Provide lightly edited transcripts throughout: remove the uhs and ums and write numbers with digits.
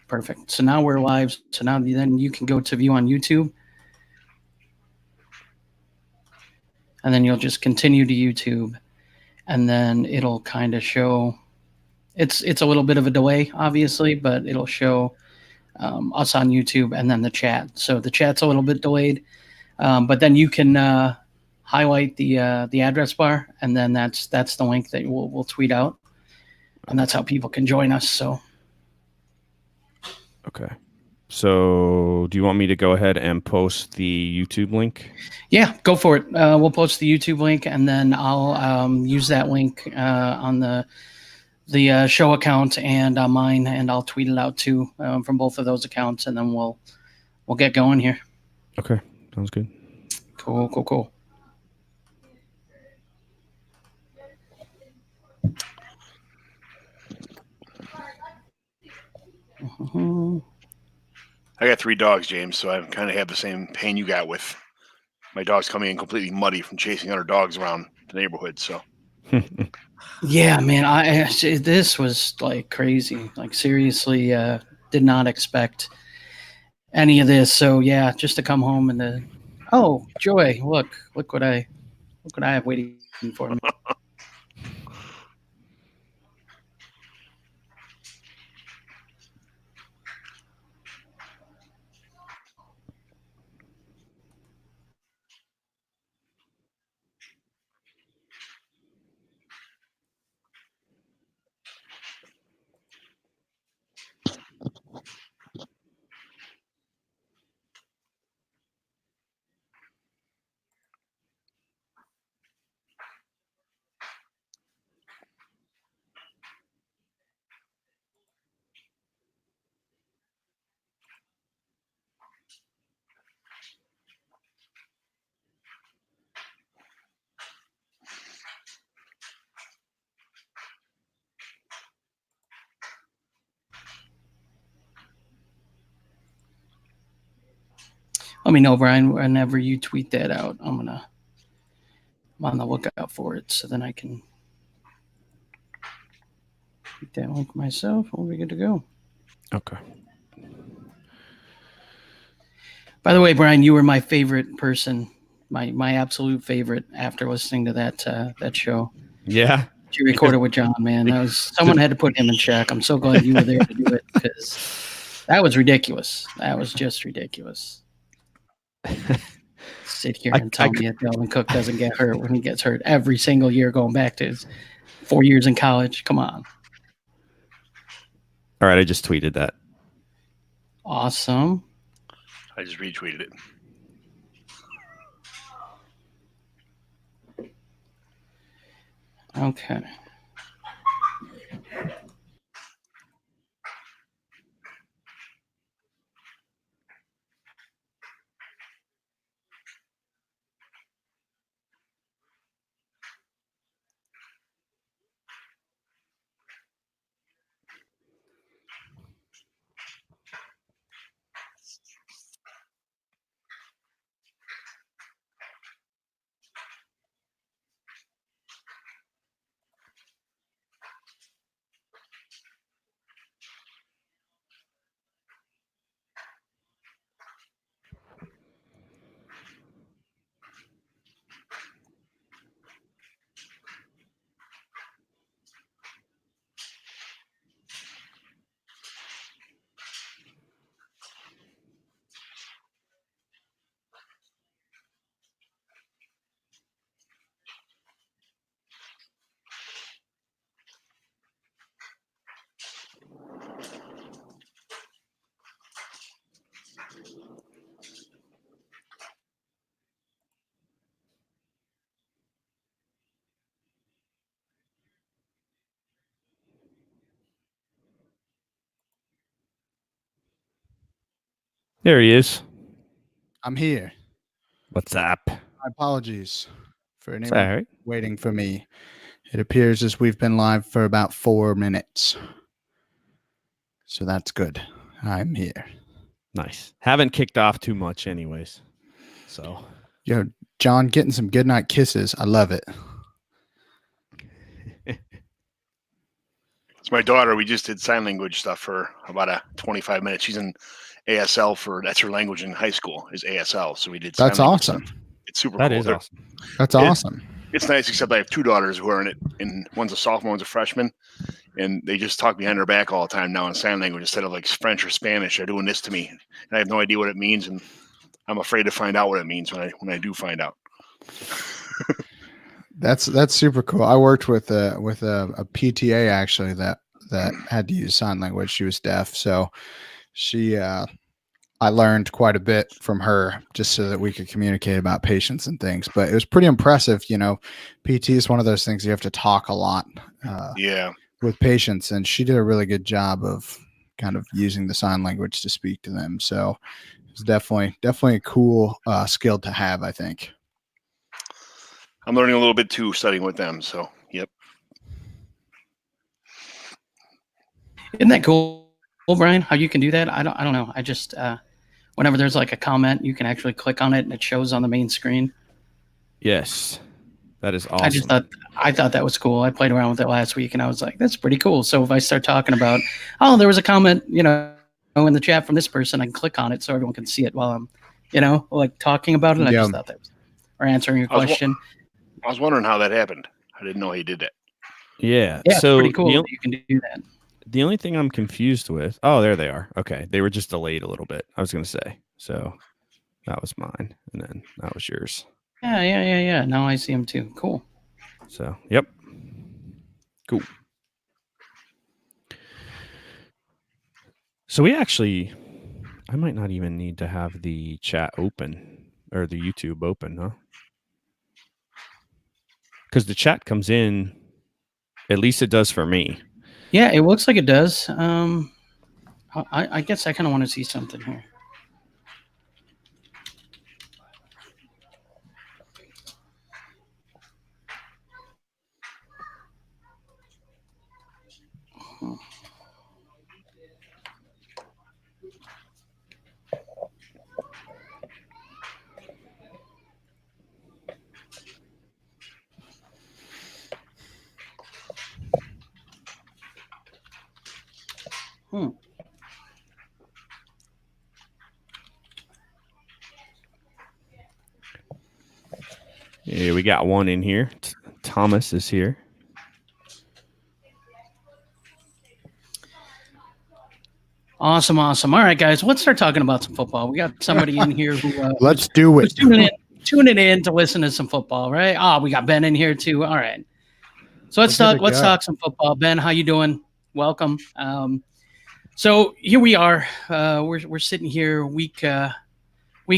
Perfect. So now we're live. So now then you can go to view on YouTube, and then you'll just continue to YouTube, and then it'll kind of show. It's a little bit of a delay, obviously, but it'll show us on YouTube and then the chat. So the chat's a little bit delayed, but then you can highlight the address bar, and then that's the link that we'll tweet out, and that's how people can join us. So. Okay. So do you want me to go ahead and post the YouTube link? Yeah, go for it. We'll post the YouTube link, and then I'll use that link on the show account and on mine, and I'll tweet it out too from both of those accounts, and then we'll get going here. Okay, sounds good. Cool. I got 3 dogs, James, so I kind of have the same pain you got with my dogs coming in completely muddy from chasing other dogs around the neighborhood. So, yeah, man, this was like crazy. Like seriously, did not expect any of this. So yeah, just to come home and joy! Look what I have waiting for me. Let me know, Brian, whenever you tweet that out. I'm on the lookout for it, so then I can tweet that link myself. We'll be good to go. Okay. By the way, Brian, you were my favorite person, my absolute favorite after listening to that show. Yeah. You recorded with John, man. That was someone had to put him in check. I'm so glad you were there to do it because that was ridiculous. That was just ridiculous. Sit here and tell me that Dalvin Cook doesn't get hurt when he gets hurt every single year going back to his 4 years in college. Come on. All right, I just tweeted that. Awesome. I just retweeted it. Okay. There he is. I'm here. What's up? My apologies for anyone waiting for me. It appears as we've been live for about 4 minutes. So that's good. I'm here. Nice. Haven't kicked off too much anyways. So. Yo, John, getting some goodnight kisses. I love it. So my daughter, we just did sign language stuff for about 25 minutes. She's in ASL that's her language in high school is ASL. So we did. That's awesome. Stuff. It's super That cool. is awesome. That's awesome. It's nice, except I have 2 daughters who are in it, and one's a sophomore, one's a freshman, and they just talk behind her back all the time now in sign language instead of like French or Spanish. They're doing this to me, and I have no idea what it means, and I'm afraid to find out what it means when I do find out. That's super cool. I worked with a PTA actually that had to use sign language. She was deaf, so I learned quite a bit from her just so that we could communicate about patients and things. But it was pretty impressive. You know, PT is one of those things you have to talk a lot with patients, and she did a really good job of kind of using the sign language to speak to them. So it's definitely a cool skill to have, I think. I'm learning a little bit too, studying with them. So, yep. Isn't that cool, Brian? How you can do that? I don't know. I just whenever there's like a comment, you can actually click on it and it shows on the main screen. Yes, that is awesome. I thought that was cool. I played around with it last week and I was like, that's pretty cool. So if I start talking about, oh, there was a comment, you know, in the chat from this person, I can click on it so everyone can see it while I'm, you know, like talking about it. I just thought that was, or answering your question. I was wondering how that happened. I didn't know he did that. Yeah. So pretty cool. You can do that. The only thing I'm confused with, oh, there they are. Okay. They were just delayed a little bit. I was going to say, so that was mine. And then that was yours. Yeah. Now I see them too. Cool. So, yep. Cool. So I might not even need to have the chat open or the YouTube open, huh? Because the chat comes in, at least it does for me. Yeah, it looks like it does. I guess I kind of want to see something here. Yeah, we got one in here. Thomas is here. Awesome. All right, guys, let's start talking about some football. We got somebody in here who let's do it. Tuning in to listen to some football, right? We got Ben in here too. All right. So let's talk some football. Ben, how you doing? Welcome. So here we are. We're sitting here week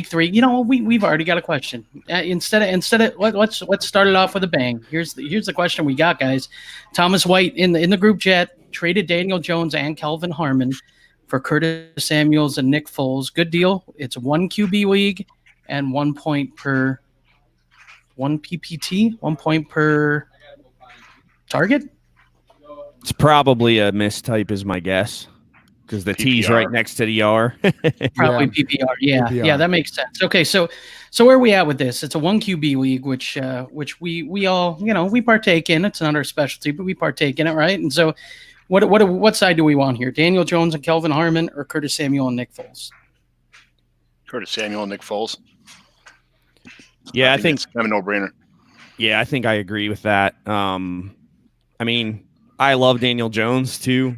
3. You know, we've already got a question. Instead of let's start it off with a bang. Here's the question we got, guys. Thomas White in the group chat traded Daniel Jones and Kelvin Harmon for Curtis Samuels and Nick Foles. Good deal. It's 1 QB league and 1 point per 1 PPT, 1 point per target. It's probably a mistype is my guess. Because the T's right next to the R. Probably PPR. Yeah, that makes sense. Okay, so where are we at with this? It's a 1 QB league, which we all, you know, we partake in. It's not our specialty, but we partake in it, right? And so what side do we want here? Daniel Jones and Kelvin Harmon or Curtis Samuel and Nick Foles? Curtis Samuel and Nick Foles. Yeah, I think it's kind of a no-brainer. Yeah, I think I agree with that. I mean, I love Daniel Jones too.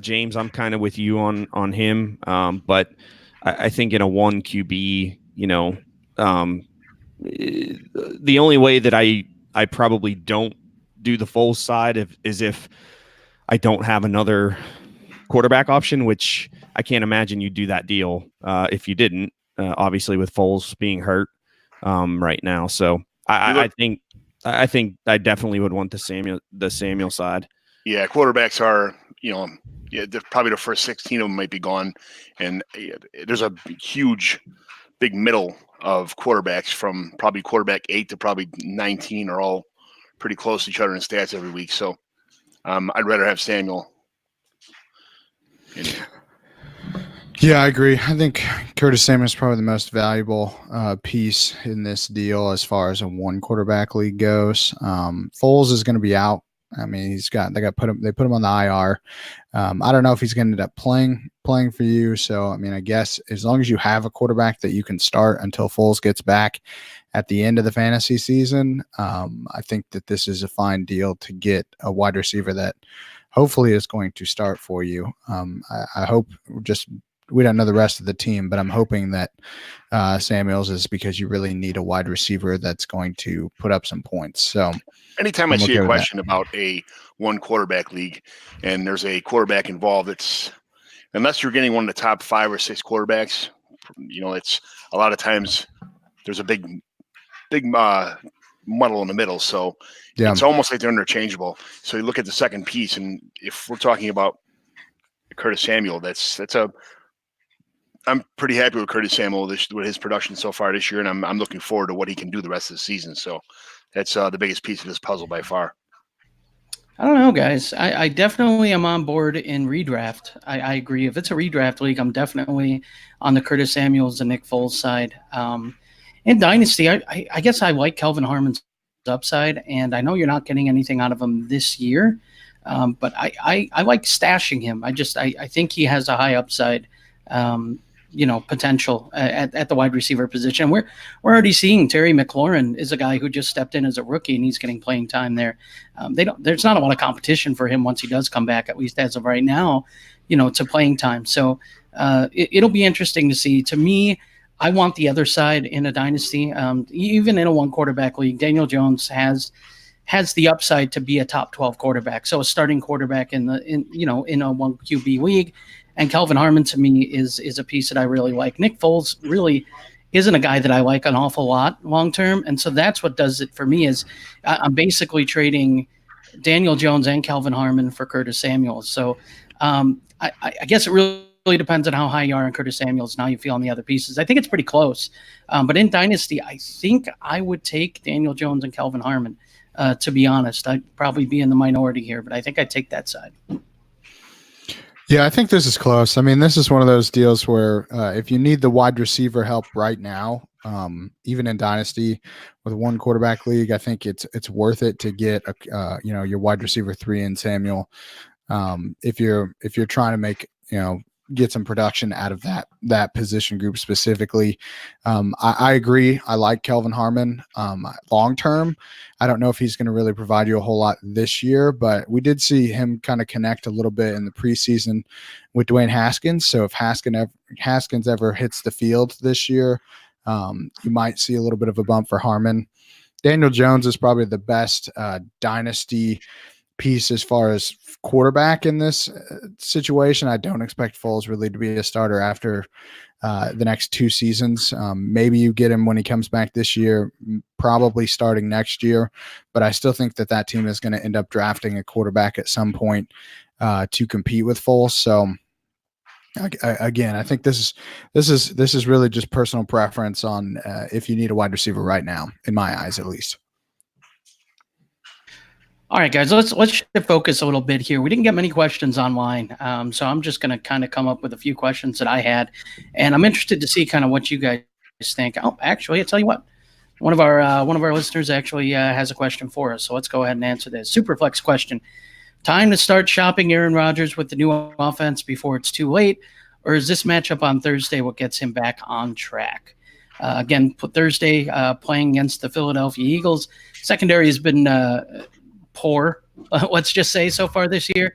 James, I'm kind of with you on him. But I think in a 1 QB, you know, the only way that I probably don't do the Foles side is if I don't have another quarterback option, which I can't imagine you'd do that deal if you didn't, obviously with Foles being hurt right now. So I think I definitely would want the Samuel side. Yeah, quarterbacks are, you know, probably the first 16 of them might be gone. And there's a huge, big middle of quarterbacks from probably quarterback 8 to probably 19 are all pretty close to each other in stats every week. So I'd rather have Samuel. Yeah, I agree. I think Curtis Samuel is probably the most valuable piece in this deal as far as a 1 quarterback league goes. Foles is going to be out I mean, they put him on the IR. I don't know if he's going to end up playing for you. So, I mean, I guess as long as you have a quarterback that you can start until Foles gets back at the end of the fantasy season, I think that this is a fine deal to get a wide receiver that hopefully is going to start for you. I hope we don't know the rest of the team, but I'm hoping that Samuels is because you really need a wide receiver that's going to put up some points. So anytime I see a question about a one quarterback league and there's a quarterback involved, it's unless you're getting one of the top 5 or 6 quarterbacks, it's a lot of times there's a big muddle in the middle. So it's almost like they're interchangeable. So you look at the second piece, and if we're talking about Curtis Samuel, I'm pretty happy with Curtis Samuel with his production so far this year, and I'm looking forward to what he can do the rest of the season. So that's the biggest piece of this puzzle by far. I don't know, guys. I definitely am on board in redraft. I agree. If it's a redraft league, I'm definitely on the Curtis Samuels and Nick Foles side. In Dynasty, I guess I like Kelvin Harmon's upside, and I know you're not getting anything out of him this year, but I like stashing him. I think he has a high upside, potential at the wide receiver position. We're already seeing Terry McLaurin is a guy who just stepped in as a rookie, and he's getting playing time there. There's not a lot of competition for him once he does come back, at least as of right now, to playing time. So it'll be interesting to see. To me, I want the other side in a dynasty. Even in a one quarterback league, Daniel Jones has the upside to be a top 12 quarterback. So a starting quarterback in a one QB league. And Kelvin Harmon to me is a piece that I really like. Nick Foles really isn't a guy that I like an awful lot long term. And so that's what does it for me is I'm basically trading Daniel Jones and Kelvin Harmon for Curtis Samuels. So I guess it really depends on how high you are on Curtis Samuels and how you feel on the other pieces. I think it's pretty close. But in Dynasty, I think I would take Daniel Jones and Kelvin Harmon, to be honest. I'd probably be in the minority here, but I think I'd take that side. Yeah, I think this is close. I mean, this is one of those deals where if you need the wide receiver help right now, even in Dynasty with one quarterback league, I think it's worth it to get your wide receiver 3 in Samuel. If you're trying to make get some production out of that position group specifically. I agree. I like Kelvin Harmon long term. I don't know if he's going to really provide you a whole lot this year, but we did see him kind of connect a little bit in the preseason with Dwayne Haskins. So if Haskins ever hits the field this year, you might see a little bit of a bump for Harmon. Daniel Jones is probably the best dynasty piece as far as quarterback in this situation. I don't expect Foles really to be a starter after the next 2 seasons. Maybe you get him when he comes back this year, probably starting next year, but I still think that team is going to end up drafting a quarterback at some point to compete with Foles. So again, I think this is really just personal preference on if you need a wide receiver right now, in my eyes at least. All right, guys, let's shift focus a little bit here. We didn't get many questions online, so I'm just going to kind of come up with a few questions that I had, and I'm interested to see kind of what you guys think. Oh, actually, I'll tell you what. One of our listeners actually has a question for us, so let's go ahead and answer this. Superflex question. Time to start shopping Aaron Rodgers with the new offense before it's too late, or is this matchup on Thursday what gets him back on track? Again, Thursday playing against the Philadelphia Eagles. Secondary has been poor, let's just say, so far this year.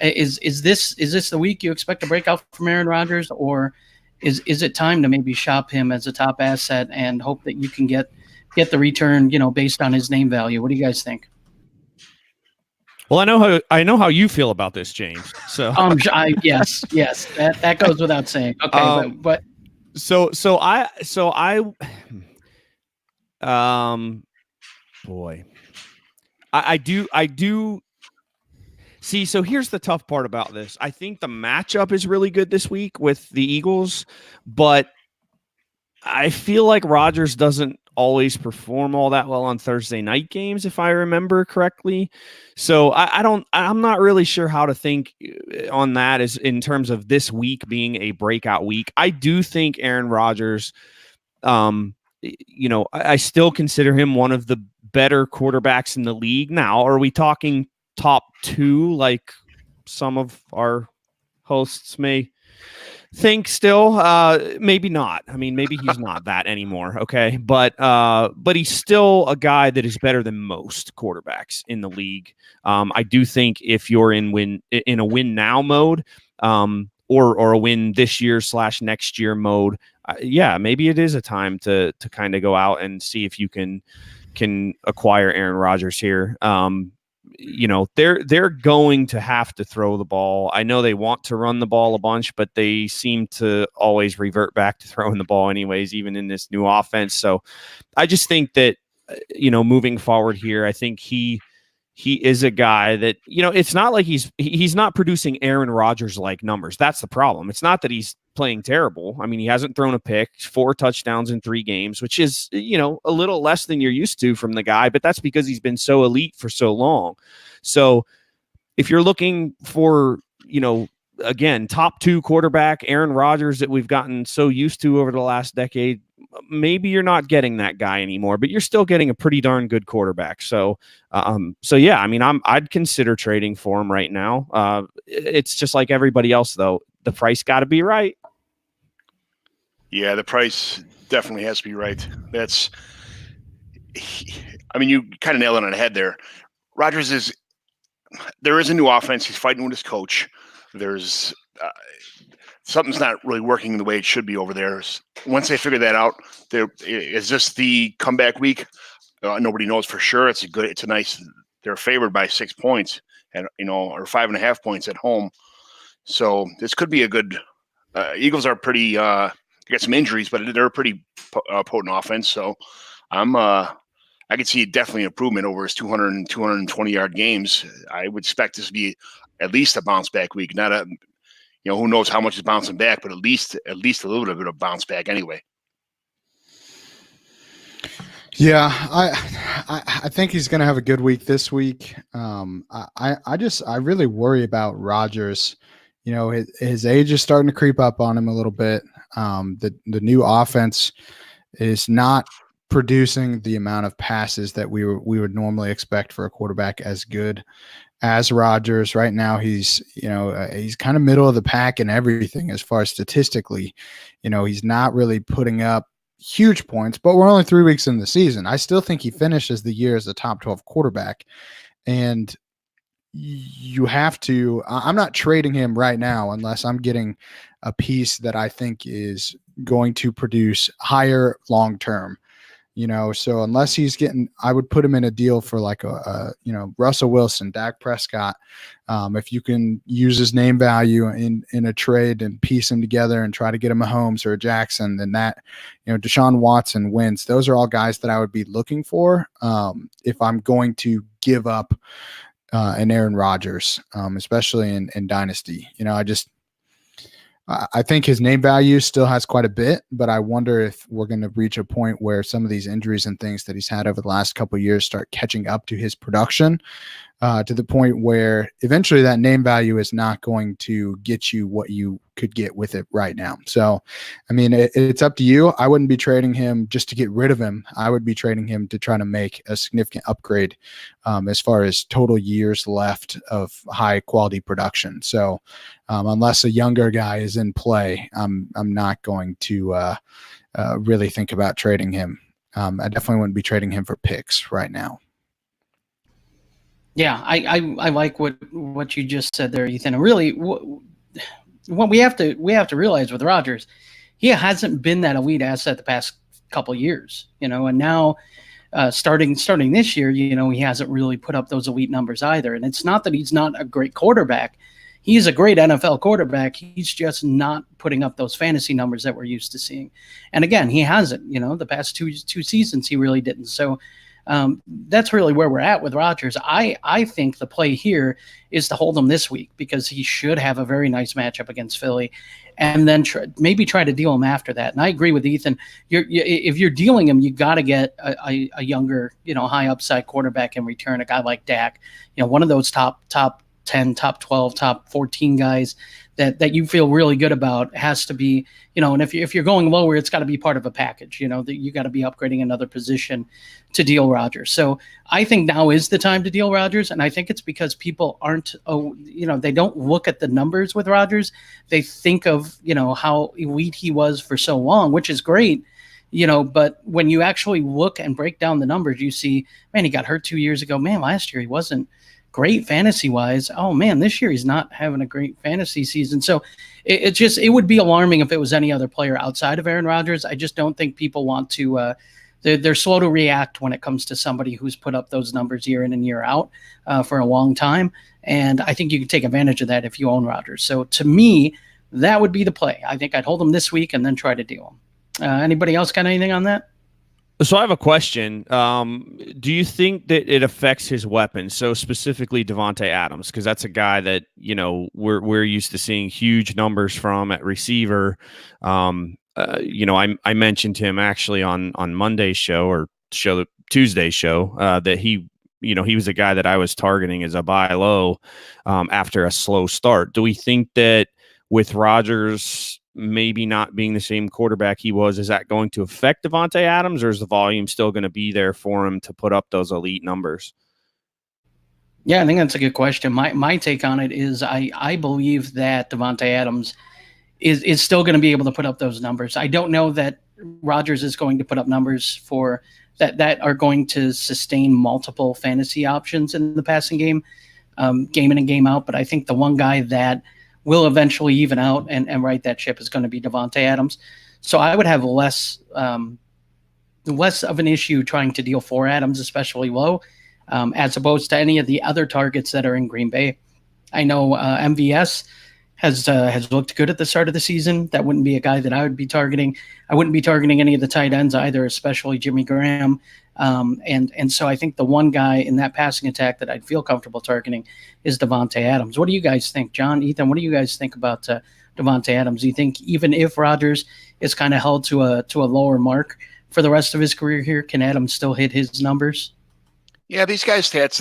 Is this the week you expect to break out from Aaron Rodgers, or is it time to maybe shop him as a top asset and hope that you can get the return, based on his name value? What do you guys think? Well, I know how you feel about this, James. So yes, that goes without saying. Okay, but boy. I do see. So here's the tough part about this. I think the matchup is really good this week with the Eagles, but I feel like Rodgers doesn't always perform all that well on Thursday night games, if I remember correctly. So I'm not really sure how to think on that as in terms of this week being a breakout week. I do think Aaron Rodgers, I still consider him one of the better quarterbacks in the league. Now, are we talking top 2 like some of our hosts may think still. Maybe not. I mean, maybe he's not that anymore. Okay. But he's still a guy that is better than most quarterbacks in the league. I do think if you're in a win now mode, or a win this year / next year mode, yeah, maybe it is a time to kind of go out and see if you can acquire Aaron Rodgers here. They're going to have to throw the ball. I know they want to run the ball a bunch, but they seem to always revert back to throwing the ball anyways, even in this new offense. So I just think that, moving forward here, I think he is a guy that, it's not like he's not producing Aaron Rodgers like numbers. That's the problem. It's not that he's playing terrible. I mean, he hasn't thrown a pick, 4 touchdowns in 3 games, which is, a little less than you're used to from the guy, but that's because he's been so elite for so long. So if you're looking for, again, top 2 quarterback, Aaron Rodgers that we've gotten so used to over the last decade, maybe you're not getting that guy anymore, but you're still getting a pretty darn good quarterback. So yeah, I mean, I'd consider trading for him right now. It's just like everybody else, though. The price got to be right. Yeah, the price definitely has to be right. You kind of nailed it on the head there. Rodgers there is a new offense. He's fighting with his coach. There's something's not really working the way it should be over there. Once they figure that out, is this the comeback week? Nobody knows for sure. They're favored by 6 points or 5.5 points at home. So this could be a good. Eagles are pretty. They got some injuries, but they're a pretty potent offense. So I could see definitely improvement over his 200 and 220 yard games. I would expect this to be at least a bounce back week, not a. Who knows how much is bouncing back, but at least a little bit of a bounce back anyway. Yeah, I think he's going to have a good week this week. I really worry about Rodgers. His age is starting to creep up on him a little bit. The new offense is not producing the amount of passes that we would normally expect for a quarterback as good as Rodgers. Right now, he's kind of middle of the pack in everything as far as statistically. He's not really putting up huge points, but we're only 3 weeks in the season. I still think he finishes the year as a top 12 quarterback, and you have to. I'm not trading him right now unless I'm getting a piece that I think is going to produce higher long term. So unless he's I would put him in a deal for like a Russell Wilson, Dak Prescott. If you can use his name value in a trade and piece him together and try to get him a Mahomes or a Jackson, then that, Deshaun Watson, Wentz, those are all guys that I would be looking for if I'm going to give up an Aaron Rodgers, especially in Dynasty. I think his name value still has quite a bit, but I wonder if we're going to reach a point where some of these injuries and things that he's had over the last couple of years start catching up to his production, to the point where eventually that name value is not going to get you what you could get with it right now. So, I mean, it's up to you. I wouldn't be trading him just to get rid of him. I would be trading him to try to make a significant upgrade as far as total years left of high quality production. So, unless a younger guy is in play, I'm not going to really think about trading him. I definitely wouldn't be trading him for picks right now. Yeah, I like what you just said there, Ethan. And really, what we have to realize with Rodgers, he hasn't been that elite asset the past couple of years, and now starting this year, he hasn't really put up those elite numbers either. And it's not that he's not a great quarterback. He's a great NFL quarterback. He's just not putting up those fantasy numbers that we're used to seeing. And again, he hasn't, the past two seasons, he really didn't. So that's really where we're at with Rodgers. I think the play here is to hold him this week because he should have a very nice matchup against Philly, and then maybe try to deal him after that. And I agree with Ethan. If you're dealing him, you got to get a younger, high upside quarterback in return. A guy like Dak, one of those top 10, top 12, top 14 guys that you feel really good about has to be, and if you're going lower, it's got to be part of a package, that you got to be upgrading another position to deal Rodgers. So I think now is the time to deal Rodgers. And I think it's because people aren't, they don't look at the numbers with Rodgers. They think of, how elite he was for so long, which is great. But when you actually look and break down the numbers, you see, man, he got hurt 2 years ago. Man, last year he wasn't great fantasy wise. Oh man, this year he's not having a great fantasy season. So it would be alarming if it was any other player outside of Aaron Rodgers. I just don't think people want to, they're slow to react when it comes to somebody who's put up those numbers year in and year out for a long time. And I think you can take advantage of that if you own Rodgers. So to me, that would be the play. I think I'd hold him this week and then try to deal him. Anybody else got anything on that? So I have a question. Do you think that it affects his weapons? So specifically Davante Adams, because that's a guy that, we're used to seeing huge numbers from at receiver. I mentioned him actually on Monday's show or Tuesday's show that he was a guy that I was targeting as a buy low after a slow start. Do we think that with Rodgers maybe not being the same quarterback he was, is that going to affect Davante Adams, or is the volume still going to be there for him to put up those elite numbers? Yeah, I think that's a good question. My take on it is I believe that Davante Adams is still going to be able to put up those numbers. I don't know that Rodgers is going to put up numbers for that are going to sustain multiple fantasy options in the passing game, game in and game out. But I think the one guy that will eventually even out and right that ship is going to be Davante Adams. So I would have less of an issue trying to deal for Adams, especially low, as opposed to any of the other targets that are in Green Bay. I know MVS has looked good at the start of the season. That wouldn't be a guy that I would be targeting. I wouldn't be targeting any of the tight ends either, especially Jimmy Graham. And so I think the one guy in that passing attack that I'd feel comfortable targeting is Davante Adams. What do you guys think, John, Ethan? What do you guys think about Davante Adams? Do you think even if Rodgers is kind of held to a lower mark for the rest of his career here, can Adams still hit his numbers? Yeah, these guys' stats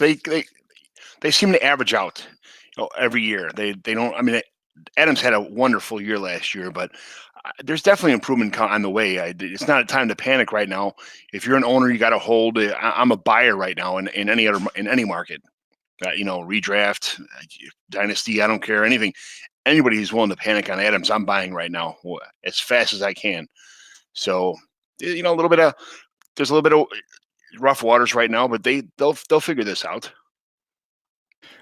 they seem to average out, every year. They don't. I mean, Adams had a wonderful year last year, but there's definitely improvement on the way. It's not a time to panic right now. If you're an owner, you got to hold. I'm a buyer right now in any market. Redraft, dynasty. I don't care anything. Anybody who's willing to panic on Adams, I'm buying right now as fast as I can. So there's a little bit of rough waters right now, but they'll figure this out.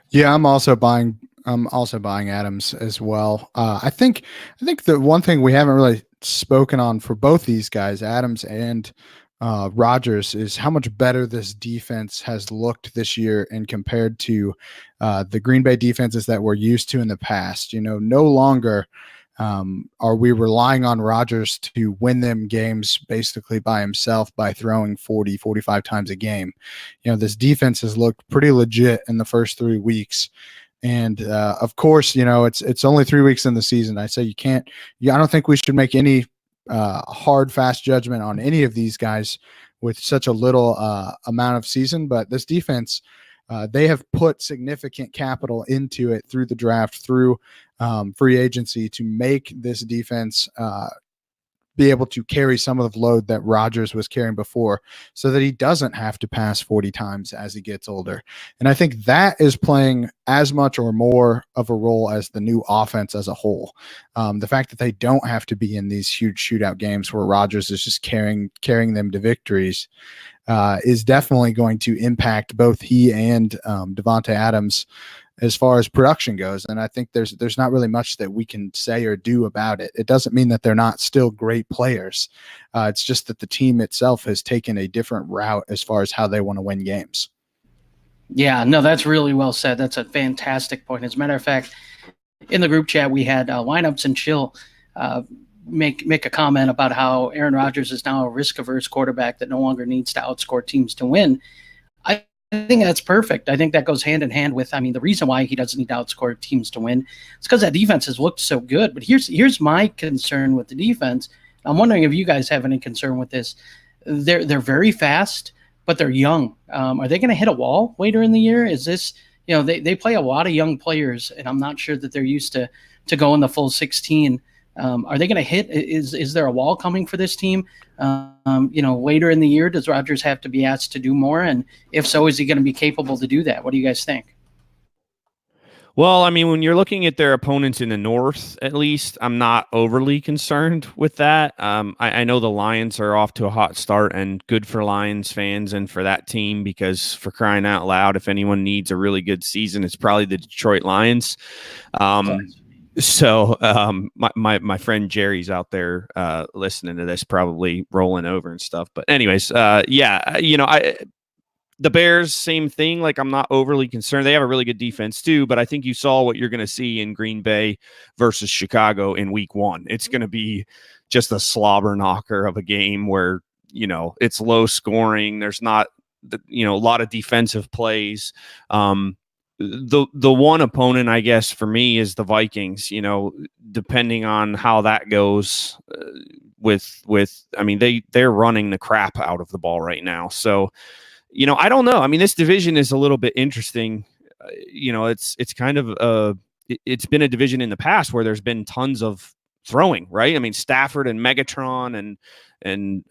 Yeah, I'm also buying Adams as well. I think the one thing we haven't really spoken on for both these guys, Adams and Rodgers, is how much better this defense has looked this year and compared to the Green Bay defenses that we're used to in the past. No longer are we relying on Rodgers to win them games basically by himself by throwing 40, 45 times a game. This defense has looked pretty legit in the first 3 weeks. And of course, it's only 3 weeks in the season. I say I don't think we should make any hard, fast judgment on any of these guys with such a little amount of season. But this defense, they have put significant capital into it through the draft, through free agency, to make this defense be able to carry some of the load that Rodgers was carrying before, so that he doesn't have to pass 40 times as he gets older. And I think that is playing as much or more of a role as the new offense as a whole. The fact that they don't have to be in these huge shootout games where Rodgers is just carrying them to victories is definitely going to impact both he and Davante Adams as far as production goes. And I think there's not really much that we can say or do about it. It doesn't mean that they're not still great players. It's just that the team itself has taken a different route as far as how they want to win games. Yeah, no, that's really well said. That's a fantastic point. As a matter of fact, in the group chat, we had Lineups and Chill make a comment about how Aaron Rodgers is now a risk-averse quarterback that no longer needs to outscore teams to win. I think that's perfect. I think that goes hand in hand with, the reason why he doesn't need to outscore teams to win is because that defense has looked so good. But here's my concern with the defense. I'm wondering if you guys have any concern with this. They're very fast, but they're young. Are they going to hit a wall later in the year? Is this, they play a lot of young players, and I'm not sure that they're used to going the full 16. Are they going to hit? Is there a wall coming for this team? Later in the year, does Rodgers have to be asked to do more? And if so, is he going to be capable to do that? What do you guys think? Well, I mean, when you're looking at their opponents in the North, at least, I'm not overly concerned with that. I know the Lions are off to a hot start, and good for Lions fans and for that team, because for crying out loud, if anyone needs a really good season, it's probably the Detroit Lions. My friend Jerry's out there listening to this, probably rolling over and stuff. But anyways, the Bears, same thing. Like, I'm not overly concerned. They have a really good defense too, but I think you saw what you're going to see in Green Bay versus Chicago in week 1. It's going to be just a slobber knocker of a game where, it's low scoring. There's not, a lot of defensive plays. The one opponent, I guess, for me is the Vikings, depending on how that goes they're running the crap out of the ball right now. So, I don't know. I mean, this division is a little bit interesting. It's kind of it's been a division in the past where there's been tons of throwing, right? I mean, Stafford and Megatron and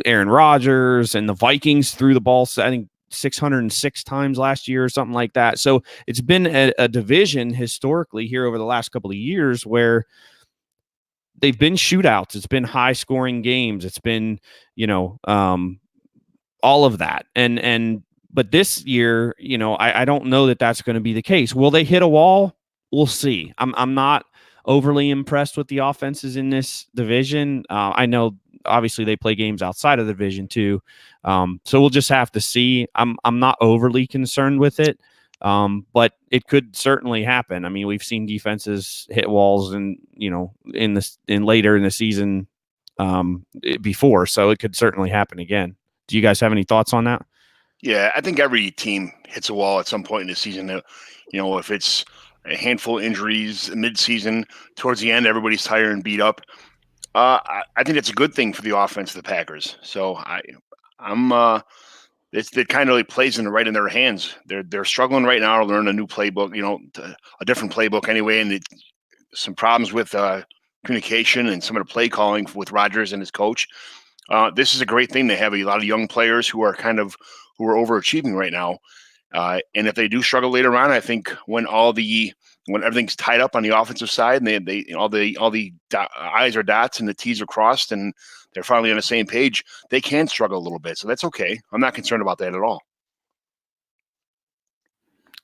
Aaron Rodgers and the Vikings threw the ball, I think, 606 times last year or something like that. So it's been a division historically here over the last couple of years where they've been shootouts. It's been high scoring games. It's been, all of that. But this year, I don't know that that's going to be the case. Will they hit a wall? We'll see. I'm not overly impressed with the offenses in this division. I know obviously they play games outside of the division too. So we'll just have to see. I'm not overly concerned with it. But it could certainly happen. I mean, we've seen defenses hit walls and, in later in the season before, so it could certainly happen again. Do you guys have any thoughts on that? Yeah, I think every team hits a wall at some point in the season. If it's a handful of injuries mid-season, towards the end, everybody's tired and beat up. I think it's a good thing for the offense of the Packers. So it kind of really plays right in their hands. They're struggling right now to learn a new playbook, a different playbook anyway, and some problems with communication and some of the play calling with Rodgers and his coach. This is a great thing. They have a lot of young players who are overachieving right now. And if they do struggle later on, I think when everything's tied up on the offensive side and all the I's are dots and the T's are crossed and they're finally on the same page, they can struggle a little bit. So that's okay. I'm not concerned about that at all.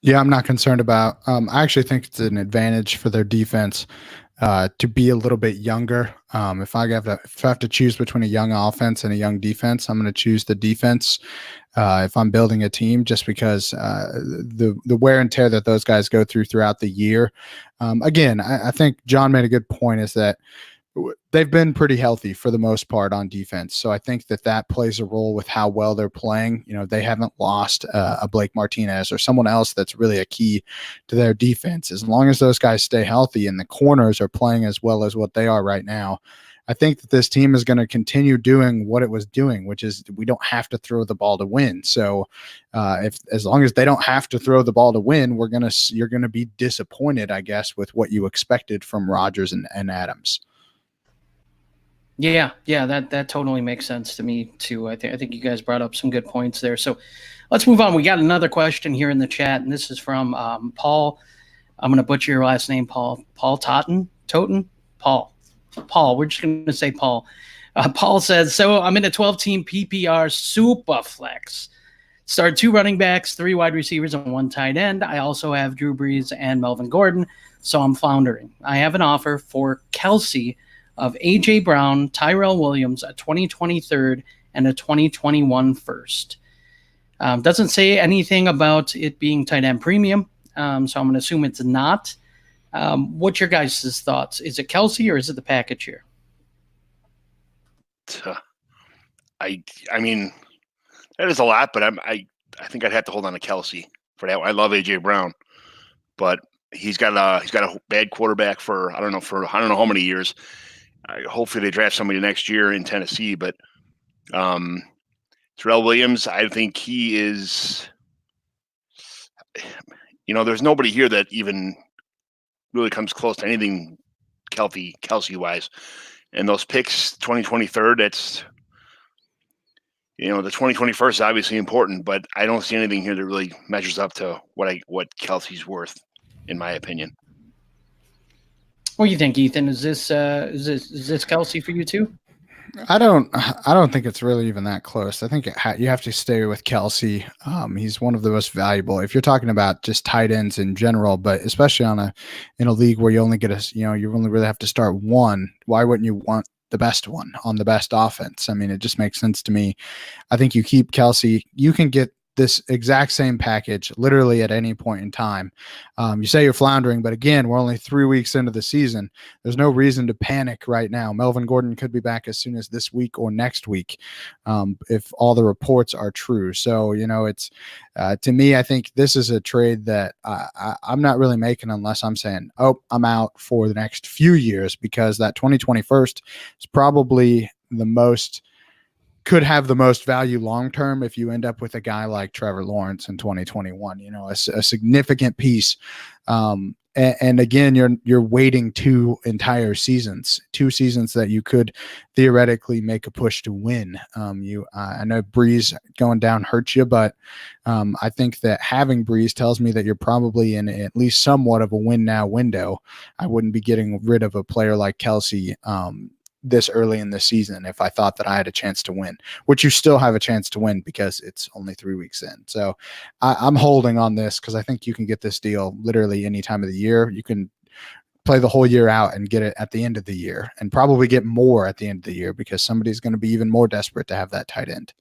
Yeah, I'm not concerned about. I actually think it's an advantage for their defense to be a little bit younger. If I have to choose between a young offense and a young defense, I'm going to choose the defense if I'm building a team, just because the wear and tear that those guys go throughout the year. Again, I think John made a good point, is that they've been pretty healthy for the most part on defense. So I think that plays a role with how well they're playing. They haven't lost a Blake Martinez or someone else that's really a key to their defense. As long as those guys stay healthy and the corners are playing as well as what they are right now, I think that this team is going to continue doing what it was doing, which is we don't have to throw the ball to win. So as long as they don't have to throw the ball to win, you're going to be disappointed, I guess, with what you expected from Rodgers and Adams. Yeah, that totally makes sense to me too. I think you guys brought up some good points there. So let's move on. We got another question here in the chat, and this is from Paul. I'm going to butcher your last name, Paul. Paul Totten? Paul. We're just going to say Paul. Paul says, so I'm in a 12-team PPR Superflex. Start 2 running backs, 3 wide receivers, and 1 tight end. I also have Drew Brees and Melvin Gordon, so I'm floundering. I have an offer for Kelsey of A.J. Brown, Tyrell Williams, a 2023 and a 2021 first. Doesn't say anything about it being tight end premium, so I'm going to assume it's not. What's your guys' thoughts? Is it Kelsey or is it the package here? I mean, that is a lot, but I think I'd have to hold on to Kelsey for that one. I love A.J. Brown, but he's got a bad quarterback for I don't know how many years. Hopefully they draft somebody next year in Tennessee, but Terrell Williams, I think he is there's nobody here that even really comes close to anything Kelsey wise. And those picks, 2023, that's, the 2021 is obviously important, but I don't see anything here that really measures up to what Kelsey's worth, in my opinion. What do you think, Ethan? Is this Kelsey for you too? I don't think it's really even that close. I think you have to stay with Kelsey. He's one of the most valuable. If you're talking about just tight ends in general, but especially in a league where you only get you only really have to start one. Why wouldn't you want the best one on the best offense? I mean, it just makes sense to me. I think you keep Kelsey. You can get this exact same package literally at any point in time. You say you're floundering, but again, we're only 3 weeks into the season. There's no reason to panic right now. Melvin Gordon could be back as soon as this week or next week, if all the reports are true. So, it's to me, I think this is a trade that I'm not really making unless I'm saying, oh, I'm out for the next few years, because that 2021 is probably could have the most value long term if you end up with a guy like Trevor Lawrence in 2021, a significant piece. And again, you're waiting 2 entire seasons, 2 seasons that you could theoretically make a push to win. I know Breeze going down hurts you, but I think that having Breeze tells me that you're probably in at least somewhat of a win now window. I wouldn't be getting rid of a player like Kelsey this early in the season if I thought that I had a chance to win, which you still have a chance to win because it's only 3 weeks in. So I'm holding on this because I think you can get this deal literally any time of the year. You can play the whole year out and get it at the end of the year, and probably get more at the end of the year because somebody's going to be even more desperate to have that tight end.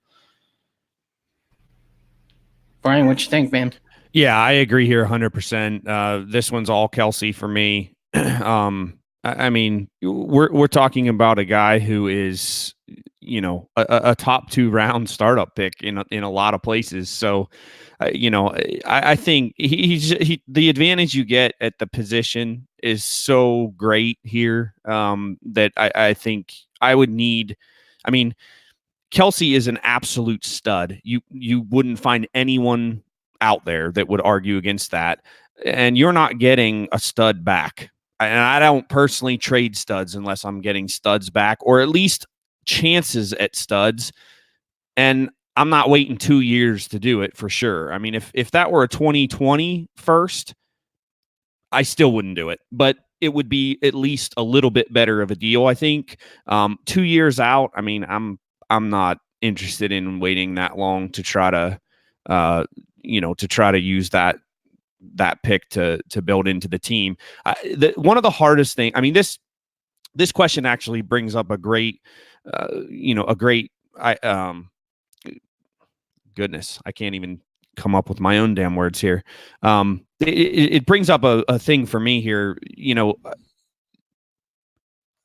Brian, what you think, man? Yeah, I agree here 100%. This one's all Kelsey for me. I mean, we're talking about a guy who is, a top 2 round startup pick in a lot of places. So, I think the advantage you get at the position is so great here that I think I would need. I mean, Kelsey is an absolute stud. You wouldn't find anyone out there that would argue against that, and you're not getting a stud back. And I don't personally trade studs unless I'm getting studs back, or at least chances at studs. And I'm not waiting 2 years to do it for sure. I mean, if that were a 2020 first, I still wouldn't do it, but it would be at least a little bit better of a deal, I think. 2 years out, I mean, I'm not interested in waiting that long to try to, use that pick to build into the team. One of the hardest things, I mean, this question actually brings up a great, goodness, I can't even come up with my own damn words here. It brings up a thing for me here.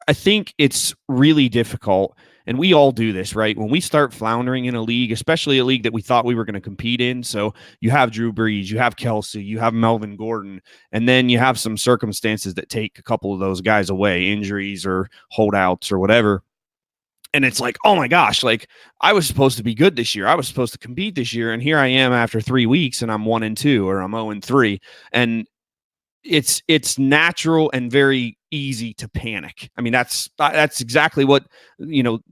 I think it's really difficult, and we all do this, right? When we start floundering in a league, especially a league that we thought we were going to compete in. So you have Drew Brees, you have Kelsey, you have Melvin Gordon, and then you have some circumstances that take a couple of those guys away, injuries or holdouts or whatever. And it's like, oh my gosh, like I was supposed to be good this year. I was supposed to compete this year. And here I am after 3 weeks and I'm 1-2 or I'm 0-3. And it's natural and very easy to panic. I mean, that's exactly what,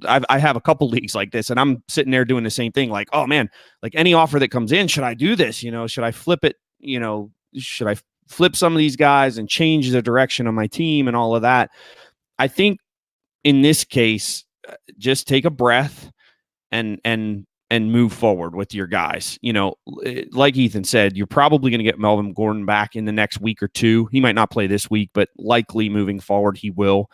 I have a couple leagues like this, and I'm sitting there doing the same thing. Like, oh man, like any offer that comes in, should I do this? Should I flip it? Should I flip some of these guys and change the direction of my team and all of that? I think in this case, just take a breath and move forward with your guys. Like Ethan said, you're probably going to get Melvin Gordon back in the next week or 2. He might not play this week, but likely moving forward, he will.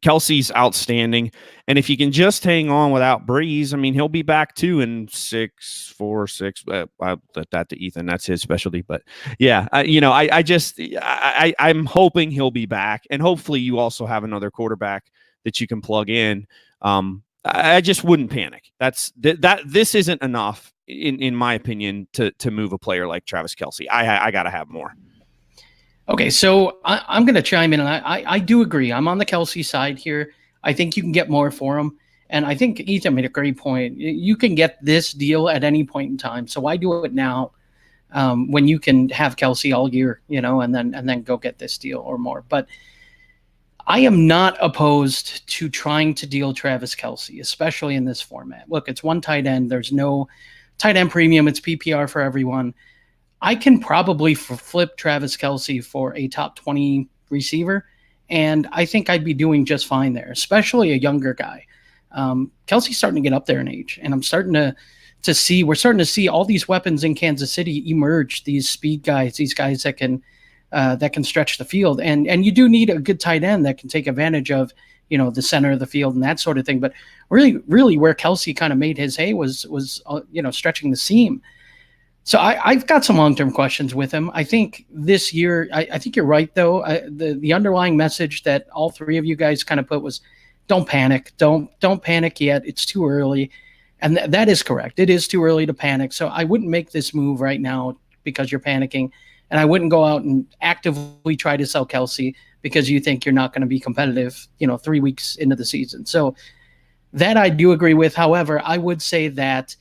Kelsey's outstanding. And if you can just hang on without Breeze, I mean, he'll be back too in 4, 6. I'll let that to Ethan. That's his specialty. But yeah, I'm hoping he'll be back. And hopefully you also have another quarterback that you can plug in. I just wouldn't panic. This isn't enough, in my opinion, to move a player like Travis Kelsey. I got to have more. Okay, so I'm going to chime in, and I do agree. I'm on the Kelsey side here. I think you can get more for him. And I think Ethan made a great point. You can get this deal at any point in time. So why do it now when you can have Kelsey all year, and then go get this deal or more. But I am not opposed to trying to deal Travis Kelsey, especially in this format. Look, it's one tight end. There's no tight end premium. It's PPR for everyone. I can probably flip Travis Kelsey for a top 20 receiver, and I think I'd be doing just fine there, especially a younger guy. Kelsey's starting to get up there in age, and I'm starting to see, we're starting to see all these weapons in Kansas City emerge, these speed guys, these guys that can stretch the field. And you do need a good tight end that can take advantage of, the center of the field and that sort of thing. But really where Kelsey kind of made his hay was stretching the seam. So I've got some long-term questions with him. I think this year, I think you're right, though. The underlying message that all three of you guys kind of put was, don't panic. Don't panic yet. It's too early. And that is correct. It is too early to panic. So I wouldn't make this move right now because you're panicking. And I wouldn't go out and actively try to sell Kelsey because you think you're not going to be competitive, 3 weeks into the season. So that I do agree with. However, I would say that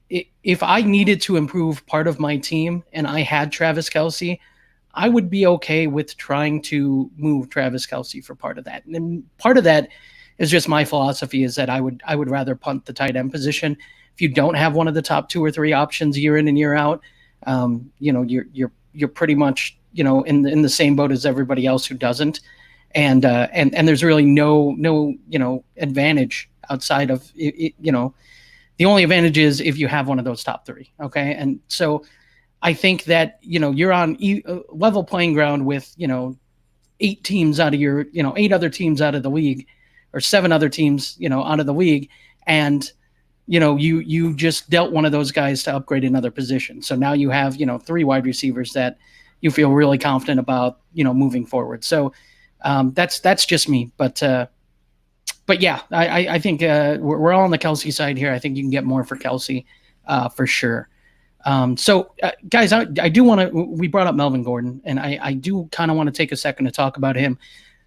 if I needed to improve part of my team and I had Travis Kelsey, I would be okay with trying to move Travis Kelsey for part of that. And part of that is just my philosophy is that I would rather punt the tight end position. If you don't have one of the top 2 or 3 options year in and year out, you're pretty much, in the same boat as everybody else who doesn't. And there's really no advantage outside of it, the only advantage is if you have one of those top 3. Okay. And so I think that, you're on level playing ground with, 8 teams out of your, 8 other teams out of the league, or 7 other teams, out of the league. And, you just dealt one of those guys to upgrade another position. So now you have, 3 wide receivers that you feel really confident about, moving forward. So that's just me. But yeah, I think we're all on the Kelsey side here. I think you can get more for Kelsey for sure. So guys, I do want to, we brought up Melvin Gordon, and I do kind of want to take a second to talk about him.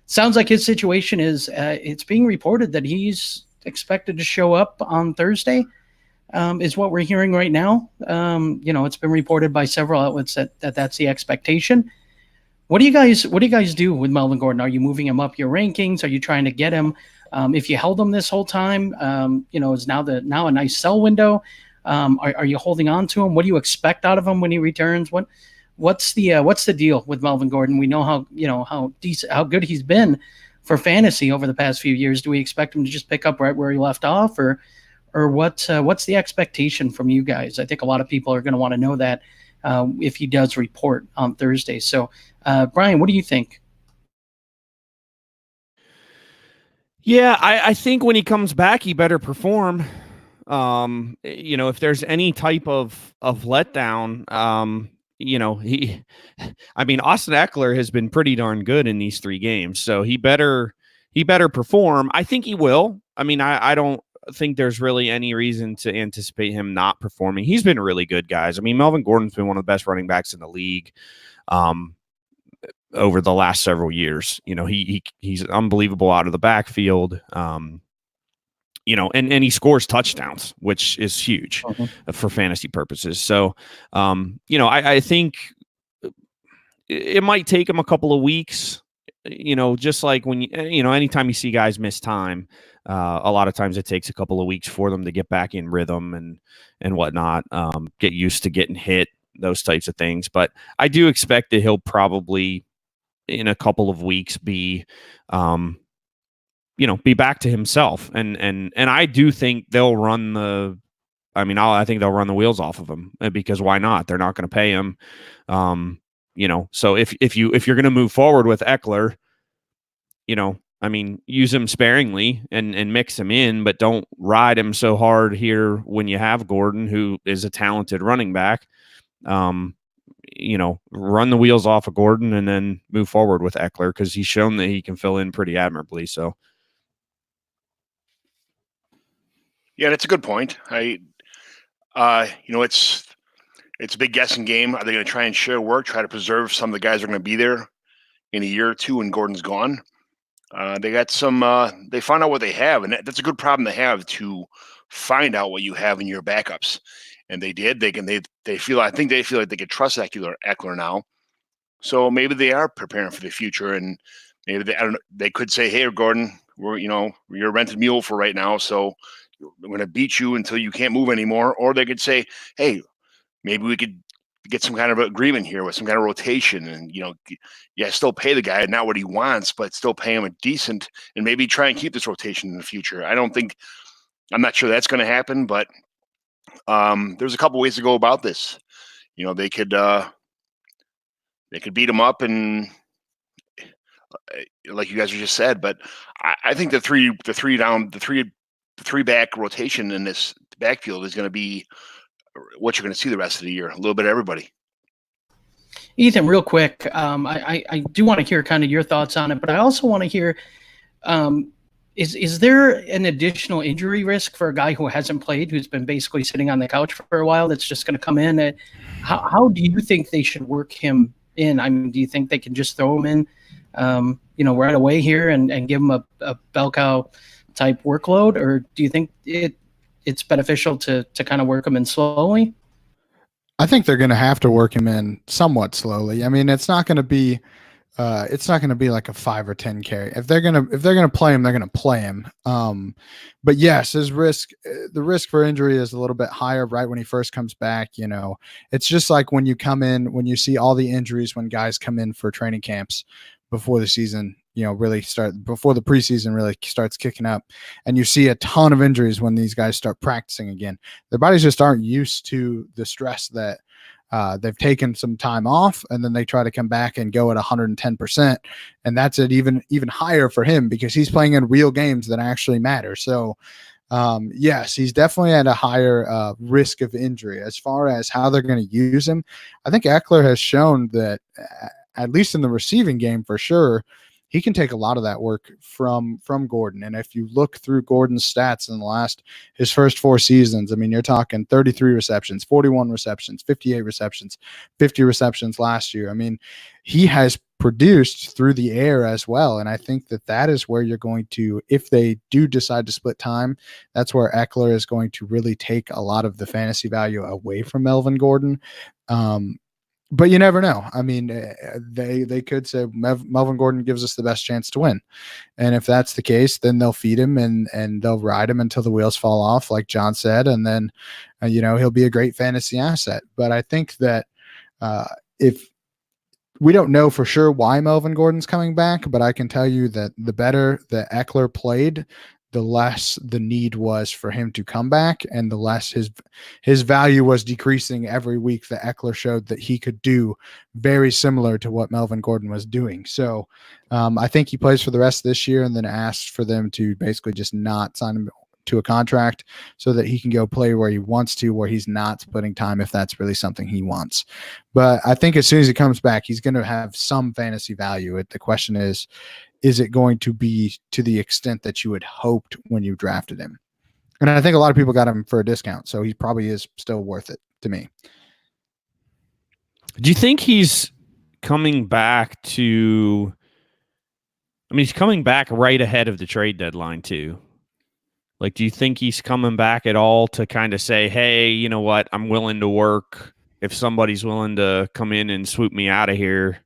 Sounds like his situation is, it's being reported that he's expected to show up on Thursday, is what we're hearing right now. It's been reported by several outlets that that's the expectation. What do you guys do with Melvin Gordon? Are you moving him up your rankings? Are you trying to get him? If you held him this whole time, is now a nice sell window. Are you holding on to him? What do you expect out of him when he returns? What's the deal with Melvin Gordon? We know how good he's been for fantasy over the past few years. Do we expect him to just pick up right where he left off, or what's the expectation from you guys? I think a lot of people are going to want to know that if he does report on Thursday. So, Brian, what do you think? Yeah, I think when he comes back, he better perform. If there's any type of letdown, Austin Eckler has been pretty darn good in these 3 games, so he better perform. I think he will. I don't think there's really any reason to anticipate him not performing. He's been really good, guys. Melvin Gordon's been one of the best running backs in the league over the last several years. He's unbelievable out of the backfield. And he scores touchdowns, which is huge for fantasy purposes. So, I think it might take him a couple of weeks, just like when anytime you see guys miss time, a lot of times it takes a couple of weeks for them to get back in rhythm and whatnot, get used to getting hit, those types of things. But I do expect that he'll probably in a couple of weeks be back to himself. And I do think they'll run I think they'll run the wheels off of him, because why not? They're not going to pay him. So if you're going to move forward with Eckler, use him sparingly and mix him in, but don't ride him so hard here when you have Gordon, who is a talented running back. Run the wheels off of Gordon and then move forward with Eckler, because he's shown that he can fill in pretty admirably. So. Yeah, that's a good point. It's a big guessing game. Are they going to try and share work, try to preserve some of the guys who are going to be there in a year or two when Gordon's gone? They got some. They found out what they have, and that's a good problem to have, to find out what you have in your backups. And they did. I think they feel like they could trust Eckler now. So maybe they are preparing for the future, and maybe they could say, "Hey, Gordon, you're a rented mule for right now, so we're going to beat you until you can't move anymore." Or they could say, "Hey, maybe we could get some kind of agreement here with some kind of rotation, and still pay the guy not what he wants, but still pay him a decent, and maybe try and keep this rotation in the future." I'm not sure that's going to happen, but there's a couple ways to go about this. They could beat him up, and like you guys just said, but I think the three back rotation in this backfield is going to be what you're going to see the rest of the year. A little bit of everybody. Ethan, real quick, I do want to hear kind of your thoughts on it, but I also want to hear, is there an additional injury risk for a guy who hasn't played, who's been basically sitting on the couch for a while, that's just going to come in? How do you think they should work him in? I mean, do you think they can just throw him in, right away here and give him a bell cow type workload, or do you think it's beneficial to kind of work him in slowly? I think they're going to have to work him in somewhat slowly. I mean, it's not going to be like a 5 or 10 carry. If they're going to play him, they're going to play him. But yes, the risk for injury is a little bit higher right when he first comes back. It's just like when you see all the injuries when guys come in for training camps before the season, before the preseason really starts kicking up, and you see a ton of injuries when these guys start practicing again. Their bodies just aren't used to the stress that they've taken some time off, and then they try to come back and go at 110%. And that's it even higher for him because he's playing in real games that actually matter. So yes, he's definitely at a higher risk of injury. As far as how they're going to use him, I think Eckler has shown that at least in the receiving game for sure, he can take a lot of that work from Gordon. And if you look through Gordon's stats in his first 4 seasons, I mean, you're talking 33 receptions, 41 receptions, 58 receptions, 50 receptions last year. I mean, he has produced through the air as well. And I think that is where you're going to, if they do decide to split time, that's where Eckler is going to really take a lot of the fantasy value away from Melvin Gordon. But you never know. I mean, they could say Melvin Gordon gives us the best chance to win. And if that's the case, then they'll feed him and they'll ride him until the wheels fall off, like John said. And then, he'll be a great fantasy asset. But I think that if we don't know for sure why Melvin Gordon's coming back, but I can tell you that the better that Eckler played, the less the need was for him to come back, and the less his value was decreasing every week that Eckler showed that he could do very similar to what Melvin Gordon was doing. So I think he plays for the rest of this year and then asked for them to basically just not sign him to a contract so that he can go play where he wants to, where he's not splitting time if that's really something he wants. But I think as soon as he comes back, he's going to have some fantasy value. The question is it going to be to the extent that you had hoped when you drafted him? And I think a lot of people got him for a discount, so he probably is still worth it to me. Do you think he's coming back he's coming back right ahead of the trade deadline too? Like, do you think he's coming back at all to kind of say, hey, you know what, I'm willing to work if somebody's willing to come in and swoop me out of here?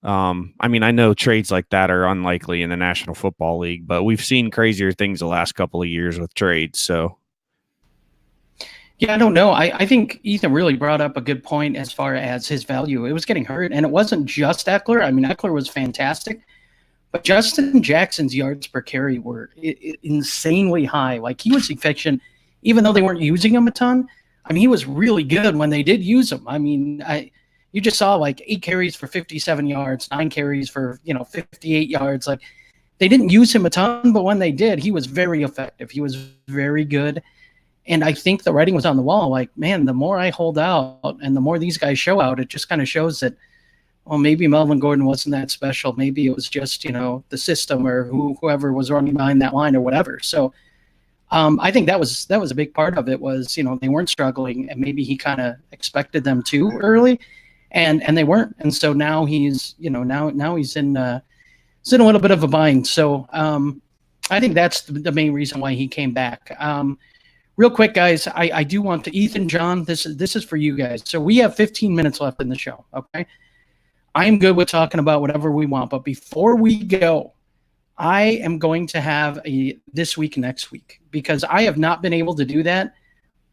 I know trades like that are unlikely in the National Football League, but we've seen crazier things the last couple of years with trades. So, yeah, I don't know. I think Ethan really brought up a good point as far as his value. It was getting hurt, and it wasn't just Eckler. I mean, Eckler was fantastic, but Justin Jackson's yards per carry were insanely high. Like, he was efficient, even though they weren't using him a ton. I mean, he was really good when they did use him. I mean, you just saw like 8 carries for 57 yards, 9 carries for, 58 yards. Like, they didn't use him a ton, but when they did, he was very effective. He was very good. And I think the writing was on the wall. Like, man, the more I hold out and the more these guys show out, it just kind of shows that, well, maybe Melvin Gordon wasn't that special. Maybe it was just, the system or whoever was running behind that line or whatever. So I think that was a big part of it was, they weren't struggling, and maybe he kind of expected them to early. And they weren't, and so now he's now he's in a little bit of a bind. So I think that's the main reason why he came back. Real quick, guys, I do want to, Ethan, John, this is for you guys. So we have 15 minutes left in the show, okay? I'm good with talking about whatever we want, but before we go, I am going to have a this week, next week, because I have not been able to do that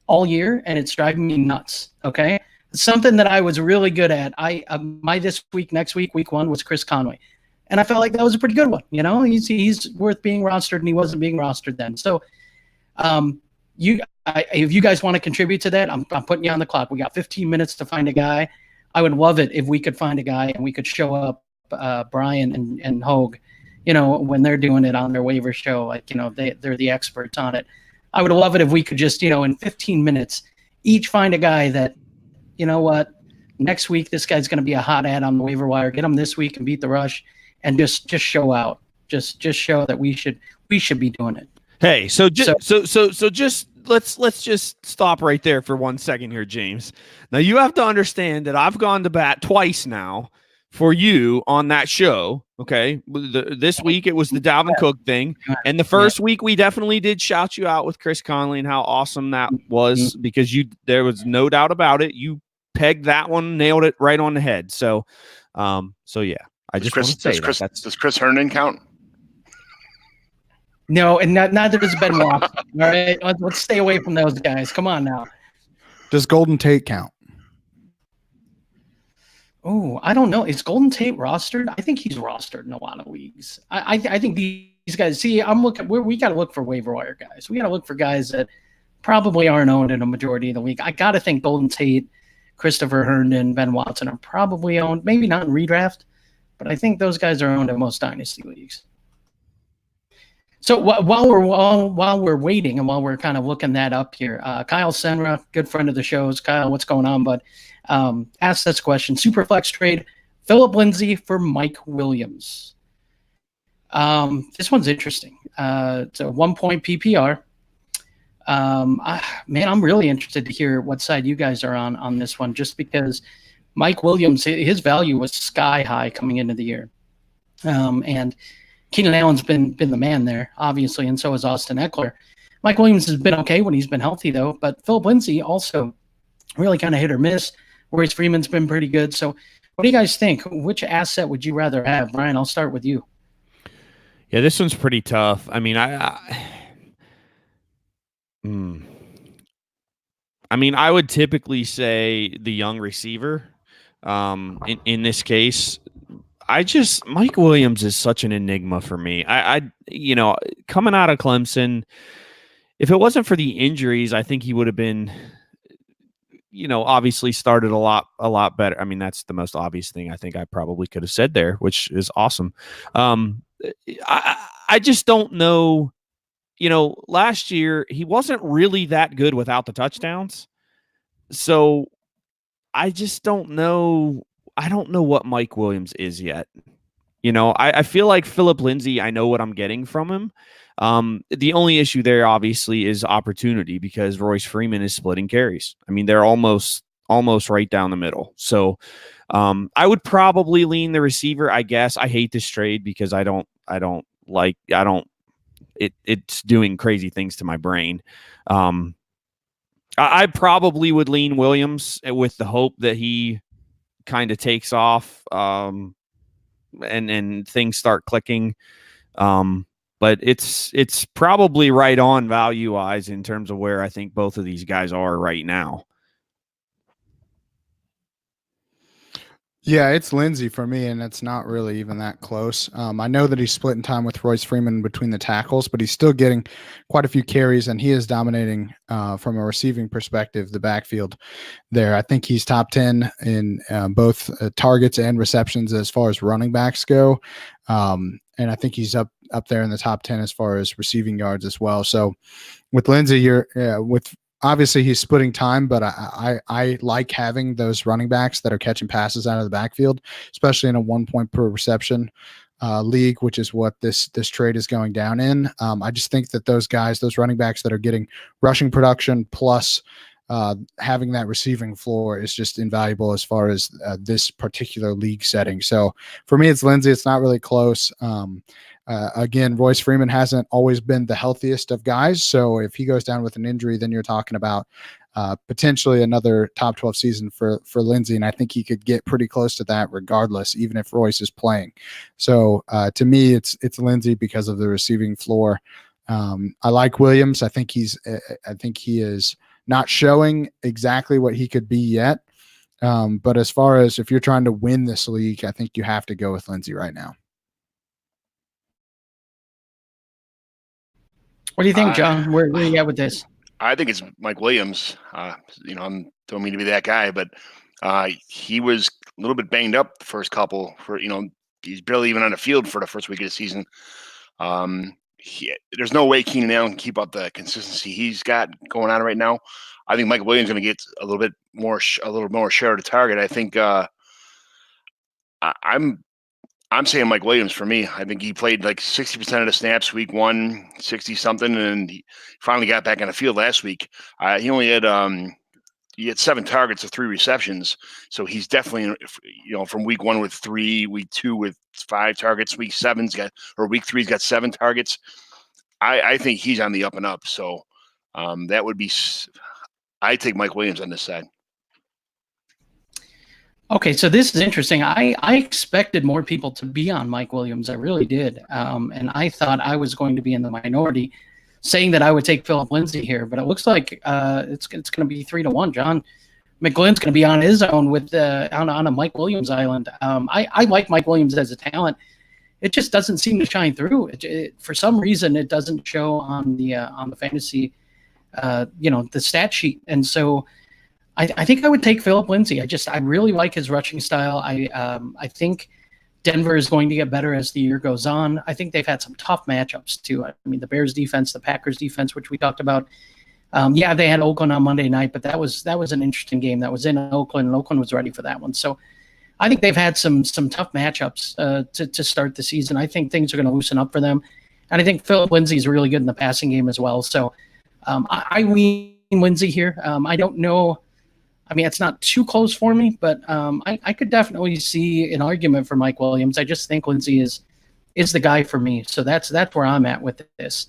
all year, and it's driving me nuts, okay? It's something that I was really good at. My this week, next week, week one was Chris Conway. And I felt like that was a pretty good one. You know, he's worth being rostered, and he wasn't being rostered then. So if you guys want to contribute to that, I'm putting you on the clock. We got 15 minutes to find a guy. I would love it if we could find a guy and we could show up Brian and Hogue, you know, when they're doing it on their waiver show, like, you know, they're the experts on it. I would love it if we could just, you know, in 15 minutes, each find a guy that, you know what, next week this guy's going to be a hot ad on the waiver wire. Get him this week and beat the rush, and just show out. Just show that we should be doing it. Hey, so just let's just stop right there for 1 second here, James. Now you have to understand that I've gone to bat twice now for you on that show. Okay, this week it was the Dalvin Cook thing, and the first week we definitely did shout you out with Chris Conley and how awesome that was, because there was no doubt about it. You pegged that one, nailed it right on the head. So yeah, I just want to say does Chris Herndon count? No, and neither does Ben Watson. All right, let's stay away from those guys. Come on now. Does Golden Tate count? Oh, I don't know. Is Golden Tate rostered? I think he's rostered in a lot of leagues. I think these guys. See, I'm looking. We got to look for waiver wire guys. We got to look for guys that probably aren't owned in a majority of the league. I got to think Golden Tate, Christopher Herndon, Ben Watson are probably owned. Maybe not in redraft, but I think those guys are owned in most dynasty leagues. So while we're waiting and while we're kind of looking that up here, Kyle Senra, good friend of the shows. Kyle, what's going on, bud? Ask this question: Superflex trade Philip Lindsay for Mike Williams. This one's interesting. It's a 1 point PPR. Man, I'm really interested to hear what side you guys are on this one, just because Mike Williams, his value was sky high coming into the year, and Keenan Allen's been the man there, obviously, and so has Austin Eckler. Mike Williams has been okay when he's been healthy, though, but Philip Lindsay also really kind of hit or miss. Royce Freeman's been pretty good. So what do you guys think? Which asset would you rather have? Brian, I'll start with you. Yeah, this one's pretty tough. I mean, I would typically say the young receiver. In this case, Mike Williams is such an enigma for me. I coming out of Clemson, if it wasn't for the injuries, I think he would have been, obviously started a lot better. I mean, that's the most obvious thing I think I probably could have said there, which is awesome. I just don't know. Last year he wasn't really that good without the touchdowns. So I just don't know. I don't know what Mike Williams is yet. I feel like Philip Lindsay, I know what I'm getting from him. The only issue there, obviously, is opportunity, because Royce Freeman is splitting carries. I mean, they're almost right down the middle. So I would probably lean the receiver, I guess. I hate this trade because it's doing crazy things to my brain. I probably would lean Williams with the hope that he kind of takes off and things start clicking. But it's probably right on value wise in terms of where I think both of these guys are right now. Yeah, it's Lindsay for me, and it's not really even that close. I know that he's splitting time with Royce Freeman between the tackles, but he's still getting quite a few carries, and he is dominating from a receiving perspective the backfield there. I think he's top 10 in both targets and receptions as far as running backs go, and I think he's up there in the top 10 as far as receiving yards as well. So with Lindsay, obviously he's splitting time, but I like having those running backs that are catching passes out of the backfield, especially in a 1 point per reception league, which is what this trade is going down in. I just think that those running backs that are getting rushing production plus having that receiving floor is just invaluable as far as this particular league setting. So for me, it's Lindsay. It's not really close. Again, Royce Freeman hasn't always been the healthiest of guys. So if he goes down with an injury, then you're talking about potentially another top 12 season for Lindsey. And I think he could get pretty close to that regardless, even if Royce is playing. So to me, it's Lindsey because of the receiving floor. I like Williams. I think he is not showing exactly what he could be yet. But as far as if you're trying to win this league, I think you have to go with Lindsey right now. What do you think, John? Where are you at with this? I think it's Mike Williams. I don't mean to be that guy, but he was a little bit banged up the first couple. He's barely even on the field for the first week of the season. There's no way Keenan Allen can keep up the consistency he's got going on right now. I think Michael Williams is going to get a little more share of the target. I think I'm saying Mike Williams for me. I think he played like 60% of the snaps week 1, 60 something, and he finally got back on the field last week. He only had 7 targets of 3 receptions, so he's definitely from week 1 with 3, week 2 with 5 targets, week 3's got 7 targets. I think he's on the up and up. So that would be. I take Mike Williams on this side. Okay, so this is interesting. I expected more people to be on Mike Williams. I really did. And I thought I was going to be in the minority saying that I would take Philip Lindsay here, but it looks like it's going to be 3-1. John McGlynn's going to be on his own with on a Mike Williams island. I like Mike Williams as a talent. It just doesn't seem to shine through. For some reason, it doesn't show on the fantasy, the stat sheet. And so I think I would take Philip Lindsay. I really like his rushing style. I think Denver is going to get better as the year goes on. I think they've had some tough matchups too. I mean, the Bears defense, the Packers defense, which we talked about. They had Oakland on Monday night, but that was an interesting game. That was in Oakland, and Oakland was ready for that one. So I think they've had some tough matchups to start the season. I think things are going to loosen up for them, and I think Philip Lindsay is really good in the passing game as well. So I lean Lindsay here. I don't know. I mean, it's not too close for me, but I could definitely see an argument for Mike Williams. I just think Lindsay is the guy for me. So that's where I'm at with this.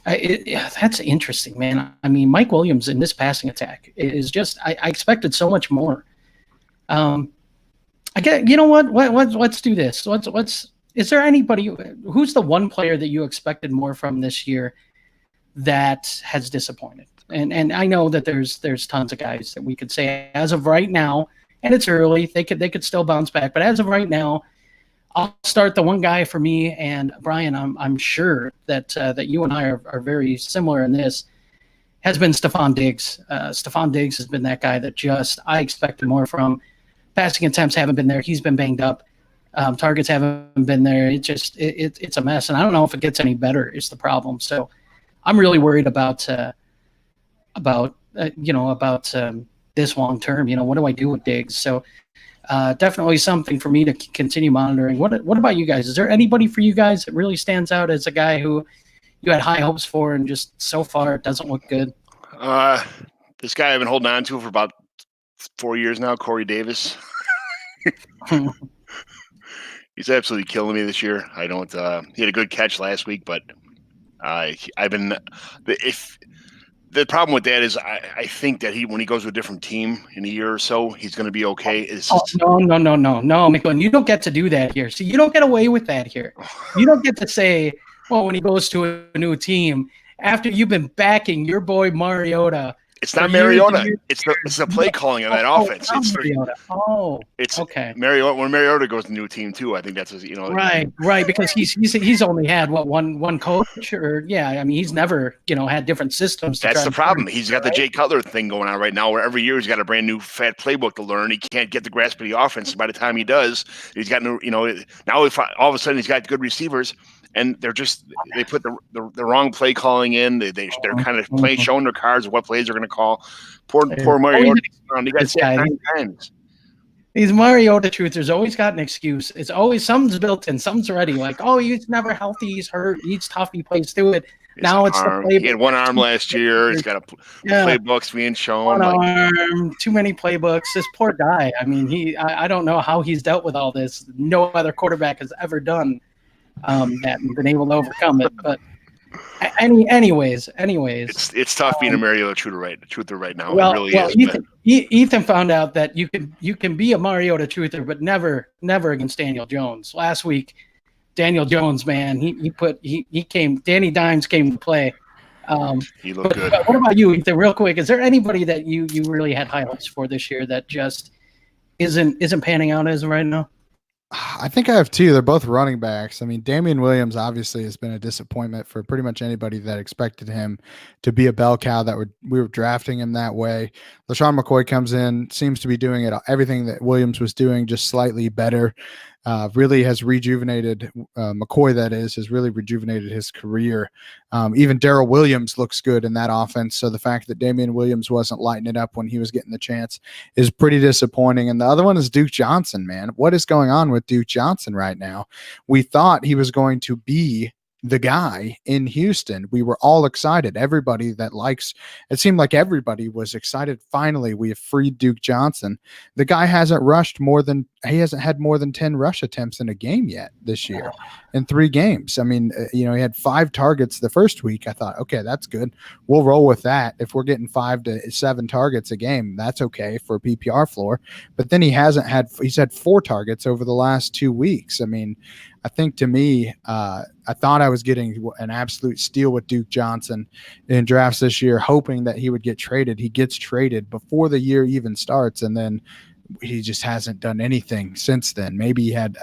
That's interesting, man. I mean, Mike Williams in this passing attack is just I expected so much more. I get. You know what? Let's do this. Is there anybody who's the one player that you expected more from this year that has disappointed? And I know that there's tons of guys that we could say as of right now, and it's early. They could still bounce back, but as of right now, I'll start the one guy for me. And Brian, I'm sure that you and I are very similar in this. Has been Stephon Diggs. Stephon Diggs has been that guy that I expected more from. Passing attempts haven't been there. He's been banged up. Targets haven't been there. It's a mess, and I don't know if it gets any better. Is the problem. So I'm really worried about this long term. What do I do with Diggs? So definitely something for me to continue monitoring. What about you guys? Is there anybody for you guys that really stands out as a guy who you had high hopes for and just so far it doesn't look good? This guy I've been holding on to for about 4 years now, Corey Davis. He's absolutely killing me this year. I don't. He had a good catch last week, but the problem with that is I think that when he goes to a different team in a year or so, he's going to be okay. No, McGlynn, you don't get to do that here. See, you don't get away with that here. You don't get to say, well, when he goes to a new team, after you've been backing your boy Mariota. It's not Mariota. It's the play calling on that offense. It's Mariota. It's okay. Mariota. When Mariota goes to a new team too, I think that's right because he's only had one coach or he's never had different systems. That's the problem. He's got the Jay Cutler thing going on right now, where every year he's got a brand new fat playbook to learn. He can't get the grasp of the offense. By the time he does, he's got now all of a sudden he's got good receivers. And they put the wrong play calling in. They're kind of showing their cards of what plays they're going to call. Poor Mariota. He got sacked 9 times. These Mariota truthers always got an excuse. It's always something's built in, something's ready. Like, he's never healthy. He's hurt. He's tough. He plays through it. Now it's the playbook. He had one arm last year. He's got playbooks being shown. One arm, too many playbooks. This poor guy. I mean, I don't know how he's dealt with all this. No other quarterback has ever done. that and been able to overcome it. But anyways, it's tough being a Mariota truther right now. Well, it really is. Ethan found out that you can be a Mariota truther, but never against Daniel Jones. Last week, Daniel Jones, man, he came. Danny Dimes came to play. He looked good. But what about you, Ethan? Real quick, is there anybody that you really had high hopes for this year that just isn't panning out as of right now? I think I have two. They're both running backs. I mean, Damian Williams obviously has been a disappointment for pretty much anybody that expected him to be a bell cow. We were drafting him that way. LaShawn McCoy comes in, seems to be doing everything that Williams was doing, just slightly better. Really has rejuvenated McCoy. That has really rejuvenated his career. Even Darrell Williams looks good in that offense. So the fact that Damian Williams wasn't lighting it up when he was getting the chance is pretty disappointing. And the other one is Duke Johnson, man. What is going on with Duke Johnson right now? We thought he was going to be the guy in Houston. We were all excited. Everybody that likes it seemed like everybody was excited. Finally, we have freed Duke Johnson. The guy hasn't had more than 10 rush attempts in a game yet this year in 3 games. I mean, he had 5 targets the first week. I thought, okay, that's good. We'll roll with that. If we're getting 5 to 7 targets a game, that's okay for a PPR floor. But then he's had 4 targets over the last 2 weeks. I mean, I think to me, I thought I was getting an absolute steal with Duke Johnson in drafts this year, hoping that he would get traded. He gets traded before the year even starts, and then he just hasn't done anything since then. Maybe he had,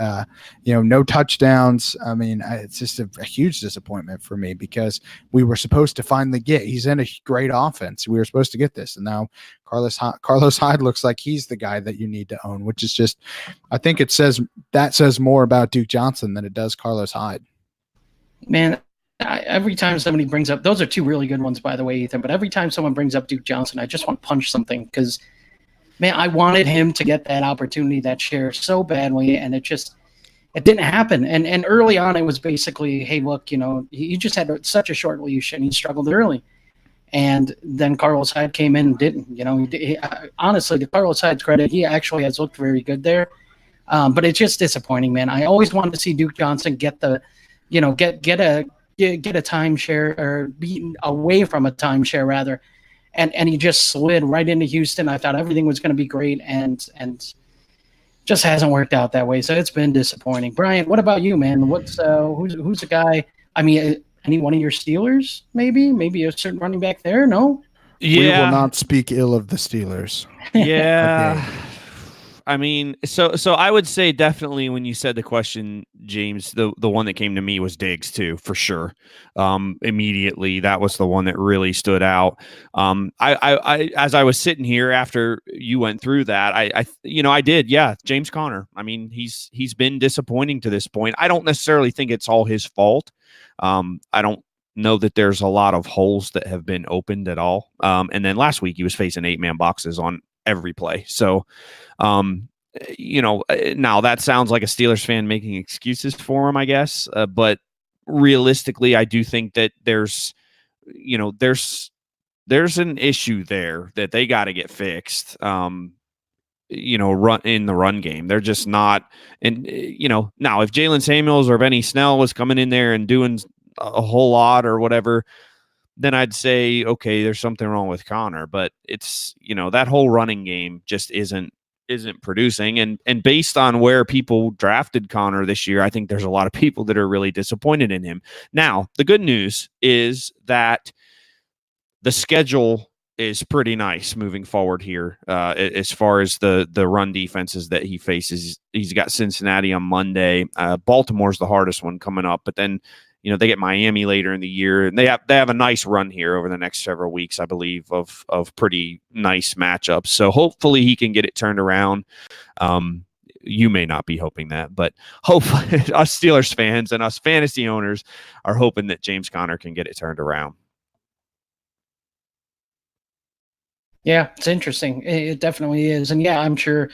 no touchdowns. I mean, it's just a huge disappointment for me because we were supposed to finally he's in a great offense. We were supposed to get this. And now Carlos Hyde looks like he's the guy that you need to own, which is just, I think that says more about Duke Johnson than it does Carlos Hyde. Man, every time somebody brings up, those are 2 really good ones, by the way, Ethan, but every time someone brings up Duke Johnson, I just want to punch something because, man, I wanted him to get that opportunity, that share so badly, and it didn't happen. And early on, it was basically, hey, look, he just had such a short leash, and he struggled early. And then Carlos Hyde came in and didn't. Honestly, to Carlos Hyde's credit, he actually has looked very good there. But it's just disappointing, man. I always wanted to see Duke Johnson get the, get a timeshare or be away from a timeshare rather. And he just slid right into Houston. I thought everything was going to be great, and just hasn't worked out that way. So it's been disappointing. Brian, what about you, man? Who's the guy? I mean, any one of your Steelers? Maybe a certain running back there? No. Yeah. We will not speak ill of the Steelers. Yeah. I mean, so I would say definitely when you said the question, James, the one that came to me was Diggs too, for sure. Immediately, that was the one that really stood out. I as I was sitting here after you went through that, I did, yeah, James Conner. I mean, he's been disappointing to this point. I don't necessarily think it's all his fault. I don't know that there's a lot of holes that have been opened at all. And then last week he was facing 8-man boxes on every play. So, now that sounds like a Steelers fan making excuses for him, I guess. But realistically, I do think that there's an issue there that they got to get fixed. Run in the run game. They're just not. And, now if Jalen Samuels or Benny Snell was coming in there and doing a whole lot or whatever, then I'd say, okay, there's something wrong with Connor. But it's, that whole running game just isn't producing. And based on where people drafted Connor this year, I think there's a lot of people that are really disappointed in him. Now, the good news is that the schedule is pretty nice moving forward here as far as the run defenses that he faces. He's got Cincinnati on Monday. Baltimore's the hardest one coming up, but then they get Miami later in the year, and they have a nice run here over the next several weeks, I believe, of pretty nice matchups. So hopefully he can get it turned around. You may not be hoping that, but hopefully us Steelers fans and us fantasy owners are hoping that James Conner can get it turned around. Yeah, it's interesting. It definitely is, and yeah, I'm sure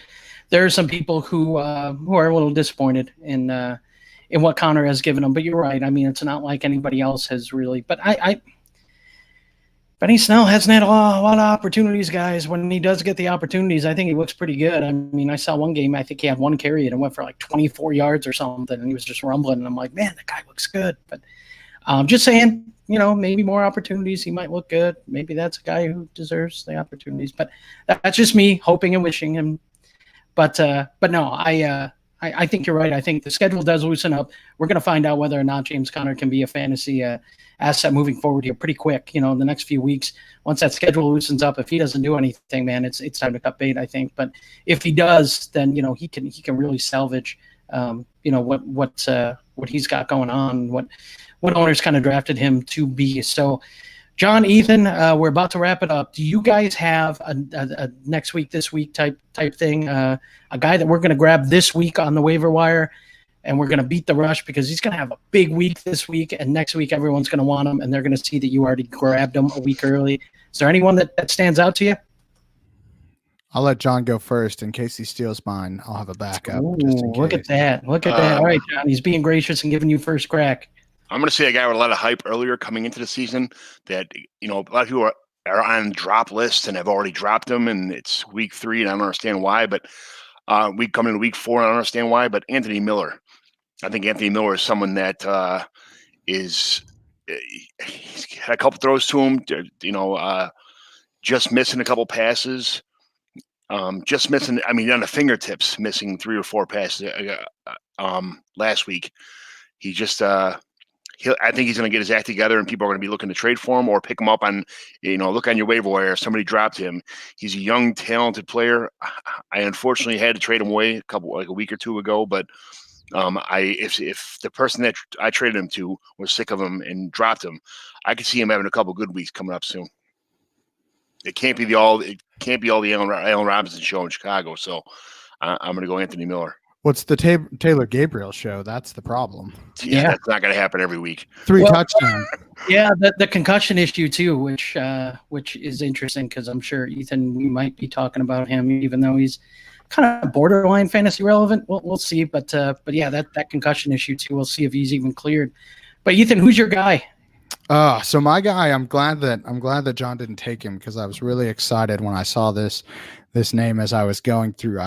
there are some people who are a little disappointed in what Connor has given them. But you're right. I mean, it's not like anybody else has really. But Benny Snell hasn't had a lot of opportunities, guys. When he does get the opportunities, I think he looks pretty good. I mean, I saw one game, I think he had one carry and it went for like 24 yards or something, and he was just rumbling. And I'm like, man, the guy looks good. But just saying, maybe more opportunities. He might look good. Maybe that's a guy who deserves the opportunities. But that's just me hoping and wishing him. But no, I think you're right. I think the schedule does loosen up. We're going to find out whether or not James Conner can be a fantasy asset moving forward here pretty quick. In the next few weeks, once that schedule loosens up, if he doesn't do anything, man, it's time to cut bait, I think. But if he does, then he can really salvage what he's got going on, what owners kind of drafted him to be. So, John, Ethan, we're about to wrap it up. Do you guys have a next week, this week type thing? A guy that we're going to grab this week on the waiver wire, and we're going to beat the rush because he's going to have a big week this week, and next week everyone's going to want him, and they're going to see that you already grabbed him a week early. Is there anyone that stands out to you? I'll let John go first in case he steals mine. I'll have a backup. Ooh, look at that. Look at that. All right, John, he's being gracious and giving you first crack. I'm going to say a guy with a lot of hype earlier coming into the season that, a lot of people are on drop lists and have already dropped him, and it's week 3, and I don't understand why, but we come into week 4, and I don't understand why, but Anthony Miller. I think Anthony Miller is someone that he's had a couple throws to him, just missing a couple passes, just missing, on the fingertips, missing 3 or 4 passes last week. He just I think he's going to get his act together, and people are going to be looking to trade for him or pick him up on, look on your waiver wire. Somebody dropped him. He's a young, talented player. I unfortunately had to trade him away a week or 2 ago, but if the person that I traded him to was sick of him and dropped him, I could see him having a couple good weeks coming up soon. It can't be all the Allen Robinson show in Chicago. So I'm going to go Anthony Miller. What's the Taylor Gabriel show? That's the problem. Yeah, that's not going to happen every week. 3 touchdowns. Yeah, the concussion issue too, which is interesting because I'm sure Ethan, we might be talking about him, even though he's kind of borderline fantasy relevant. We'll see, but yeah, that concussion issue too. We'll see if he's even cleared. But Ethan, who's your guy? So my guy, I'm glad that John didn't take him because I was really excited when I saw this name as I was going through. I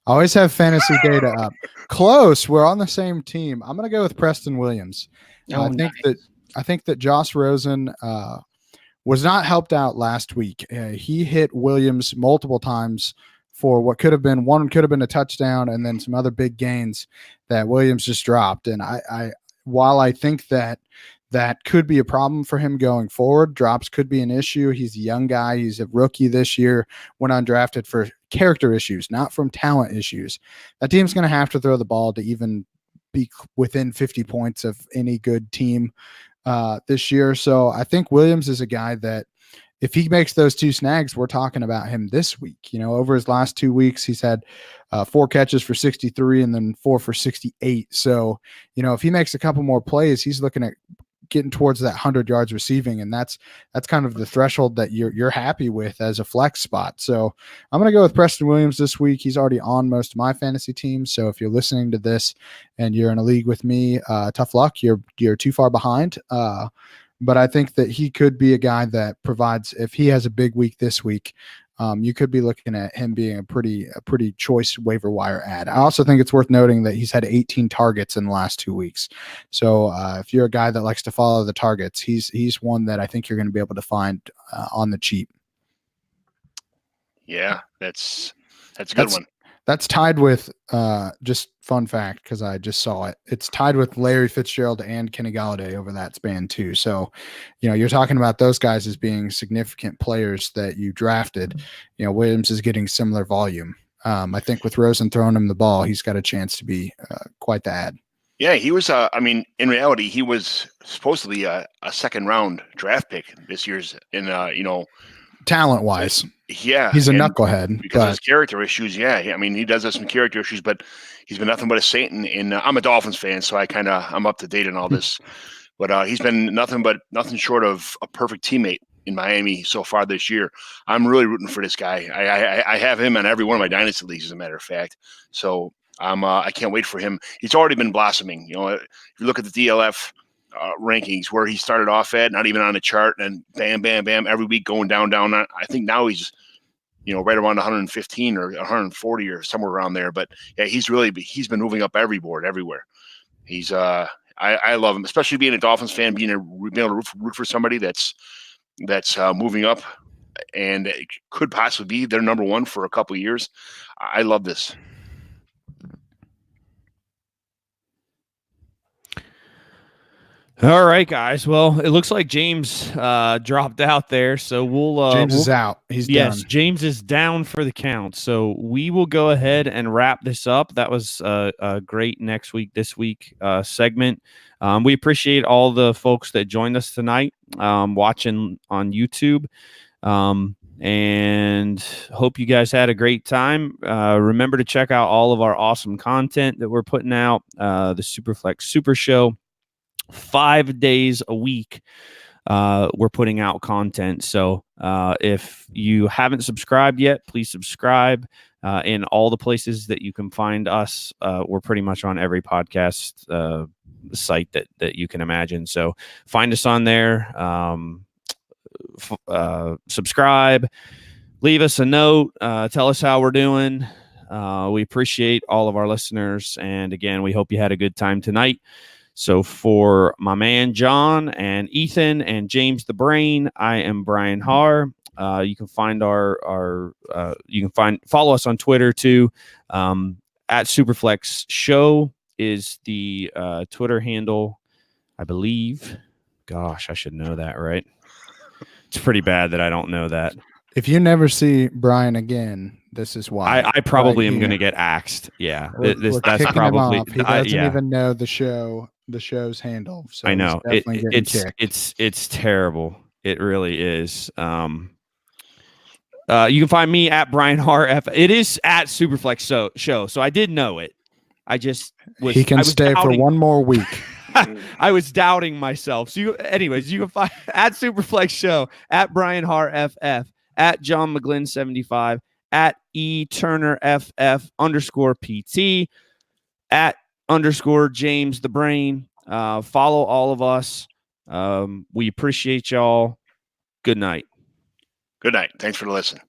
always have fantasy data up. Close. We're on the same team. I'm going to go with Preston Williams. I think that Josh Rosen was not helped out last week. He hit Williams multiple times for what could have been a touchdown and then some other big gains that Williams just dropped. And while I think that could be a problem for him going forward, drops could be an issue. He's a young guy. He's a rookie this year, went undrafted for character issues, not from talent issues. That team's going to have to throw the ball to even be within 50 points of any good team this year. So I think Williams is a guy that if he makes those 2 snags, we're talking about him this week. Over his last 2 weeks, he's had 4 catches for 63 and then 4 for 68. So, if he makes a couple more plays, he's looking at getting towards that 100 yards receiving, and that's kind of the threshold that you're happy with as a flex spot. So I'm going to go with Preston Williams this week. He's already on most of my fantasy teams. So if you're listening to this and you're in a league with me, tough luck. You're too far behind. But I think that he could be a guy that provides, if he has a big week this week, you could be looking at him being a pretty choice waiver wire ad. I also think it's worth noting that he's had 18 targets in the last 2 weeks. So if you're a guy that likes to follow the targets, he's one that I think you're going to be able to find on the cheap. Yeah, that's a good one. That's tied with just fun fact because I just saw it. It's tied with Larry Fitzgerald and Kenny Galladay over that span too. So, you're talking about those guys as being significant players that you drafted. Williams is getting similar volume. I think with Rosen throwing him the ball, he's got a chance to be quite the ad. Yeah, he was. In reality, he was supposedly a 2nd round draft pick this year's. Talent wise, yeah, he's a knucklehead because of his character issues. Yeah, he does have some character issues, but he's been nothing but a saint. And I'm a Dolphins fan, so I'm up to date on all this. But he's been nothing short of a perfect teammate in Miami so far this year. I'm really rooting for this guy. I have him on every one of my dynasty leagues, as a matter of fact. So I can't wait for him. He's already been blossoming. If you look at the DLF rankings where he started off at, not even on the chart, and bam, bam, bam, every week going down. I think now he's, right around 115 or 140 or somewhere around there. But yeah, he's been moving up every board everywhere. He's I love him, especially being a Dolphins fan, being able to root for somebody that's moving up and it could possibly be their number one for a couple of years. I love this. All right, guys. Well, it looks like James dropped out there, so James is out. He's done. James is down for the count. So we will go ahead and wrap this up. That was a great next week, this week segment. We appreciate all the folks that joined us tonight, watching on YouTube, and hope you guys had a great time. Remember to check out all of our awesome content that we're putting out. The Superflex Super Show. 5 days a week we're putting out content. So if you haven't subscribed yet, please subscribe in all the places that you can find us. We're pretty much on every podcast site that you can imagine. So find us on there. Subscribe, leave us a note, tell us how we're doing. We appreciate all of our listeners. And again, we hope you had a good time tonight. So for my man John and Ethan and James the Brain, I am Brian Haar. You can find follow us on Twitter too. At Superflex Show is the Twitter handle, I believe. Gosh, I should know that, right? It's pretty bad that I don't know that. If you never see Brian again, this is why. I probably am going to get axed. Yeah, that's probably. He doesn't even know the show's handle. So I know it's terrible. It really is. You can find me at Brian Haar F. It is at Superflex Show. So I did know it. I just was. He can stay for one more week. I was doubting myself. So you can find at Superflex Show, at Brian Haar FF, at John McGlynn 75, at eTurnerFF_PT, at _ James the Brain. Follow all of us. We appreciate y'all. Good night. Good night. Thanks for listening.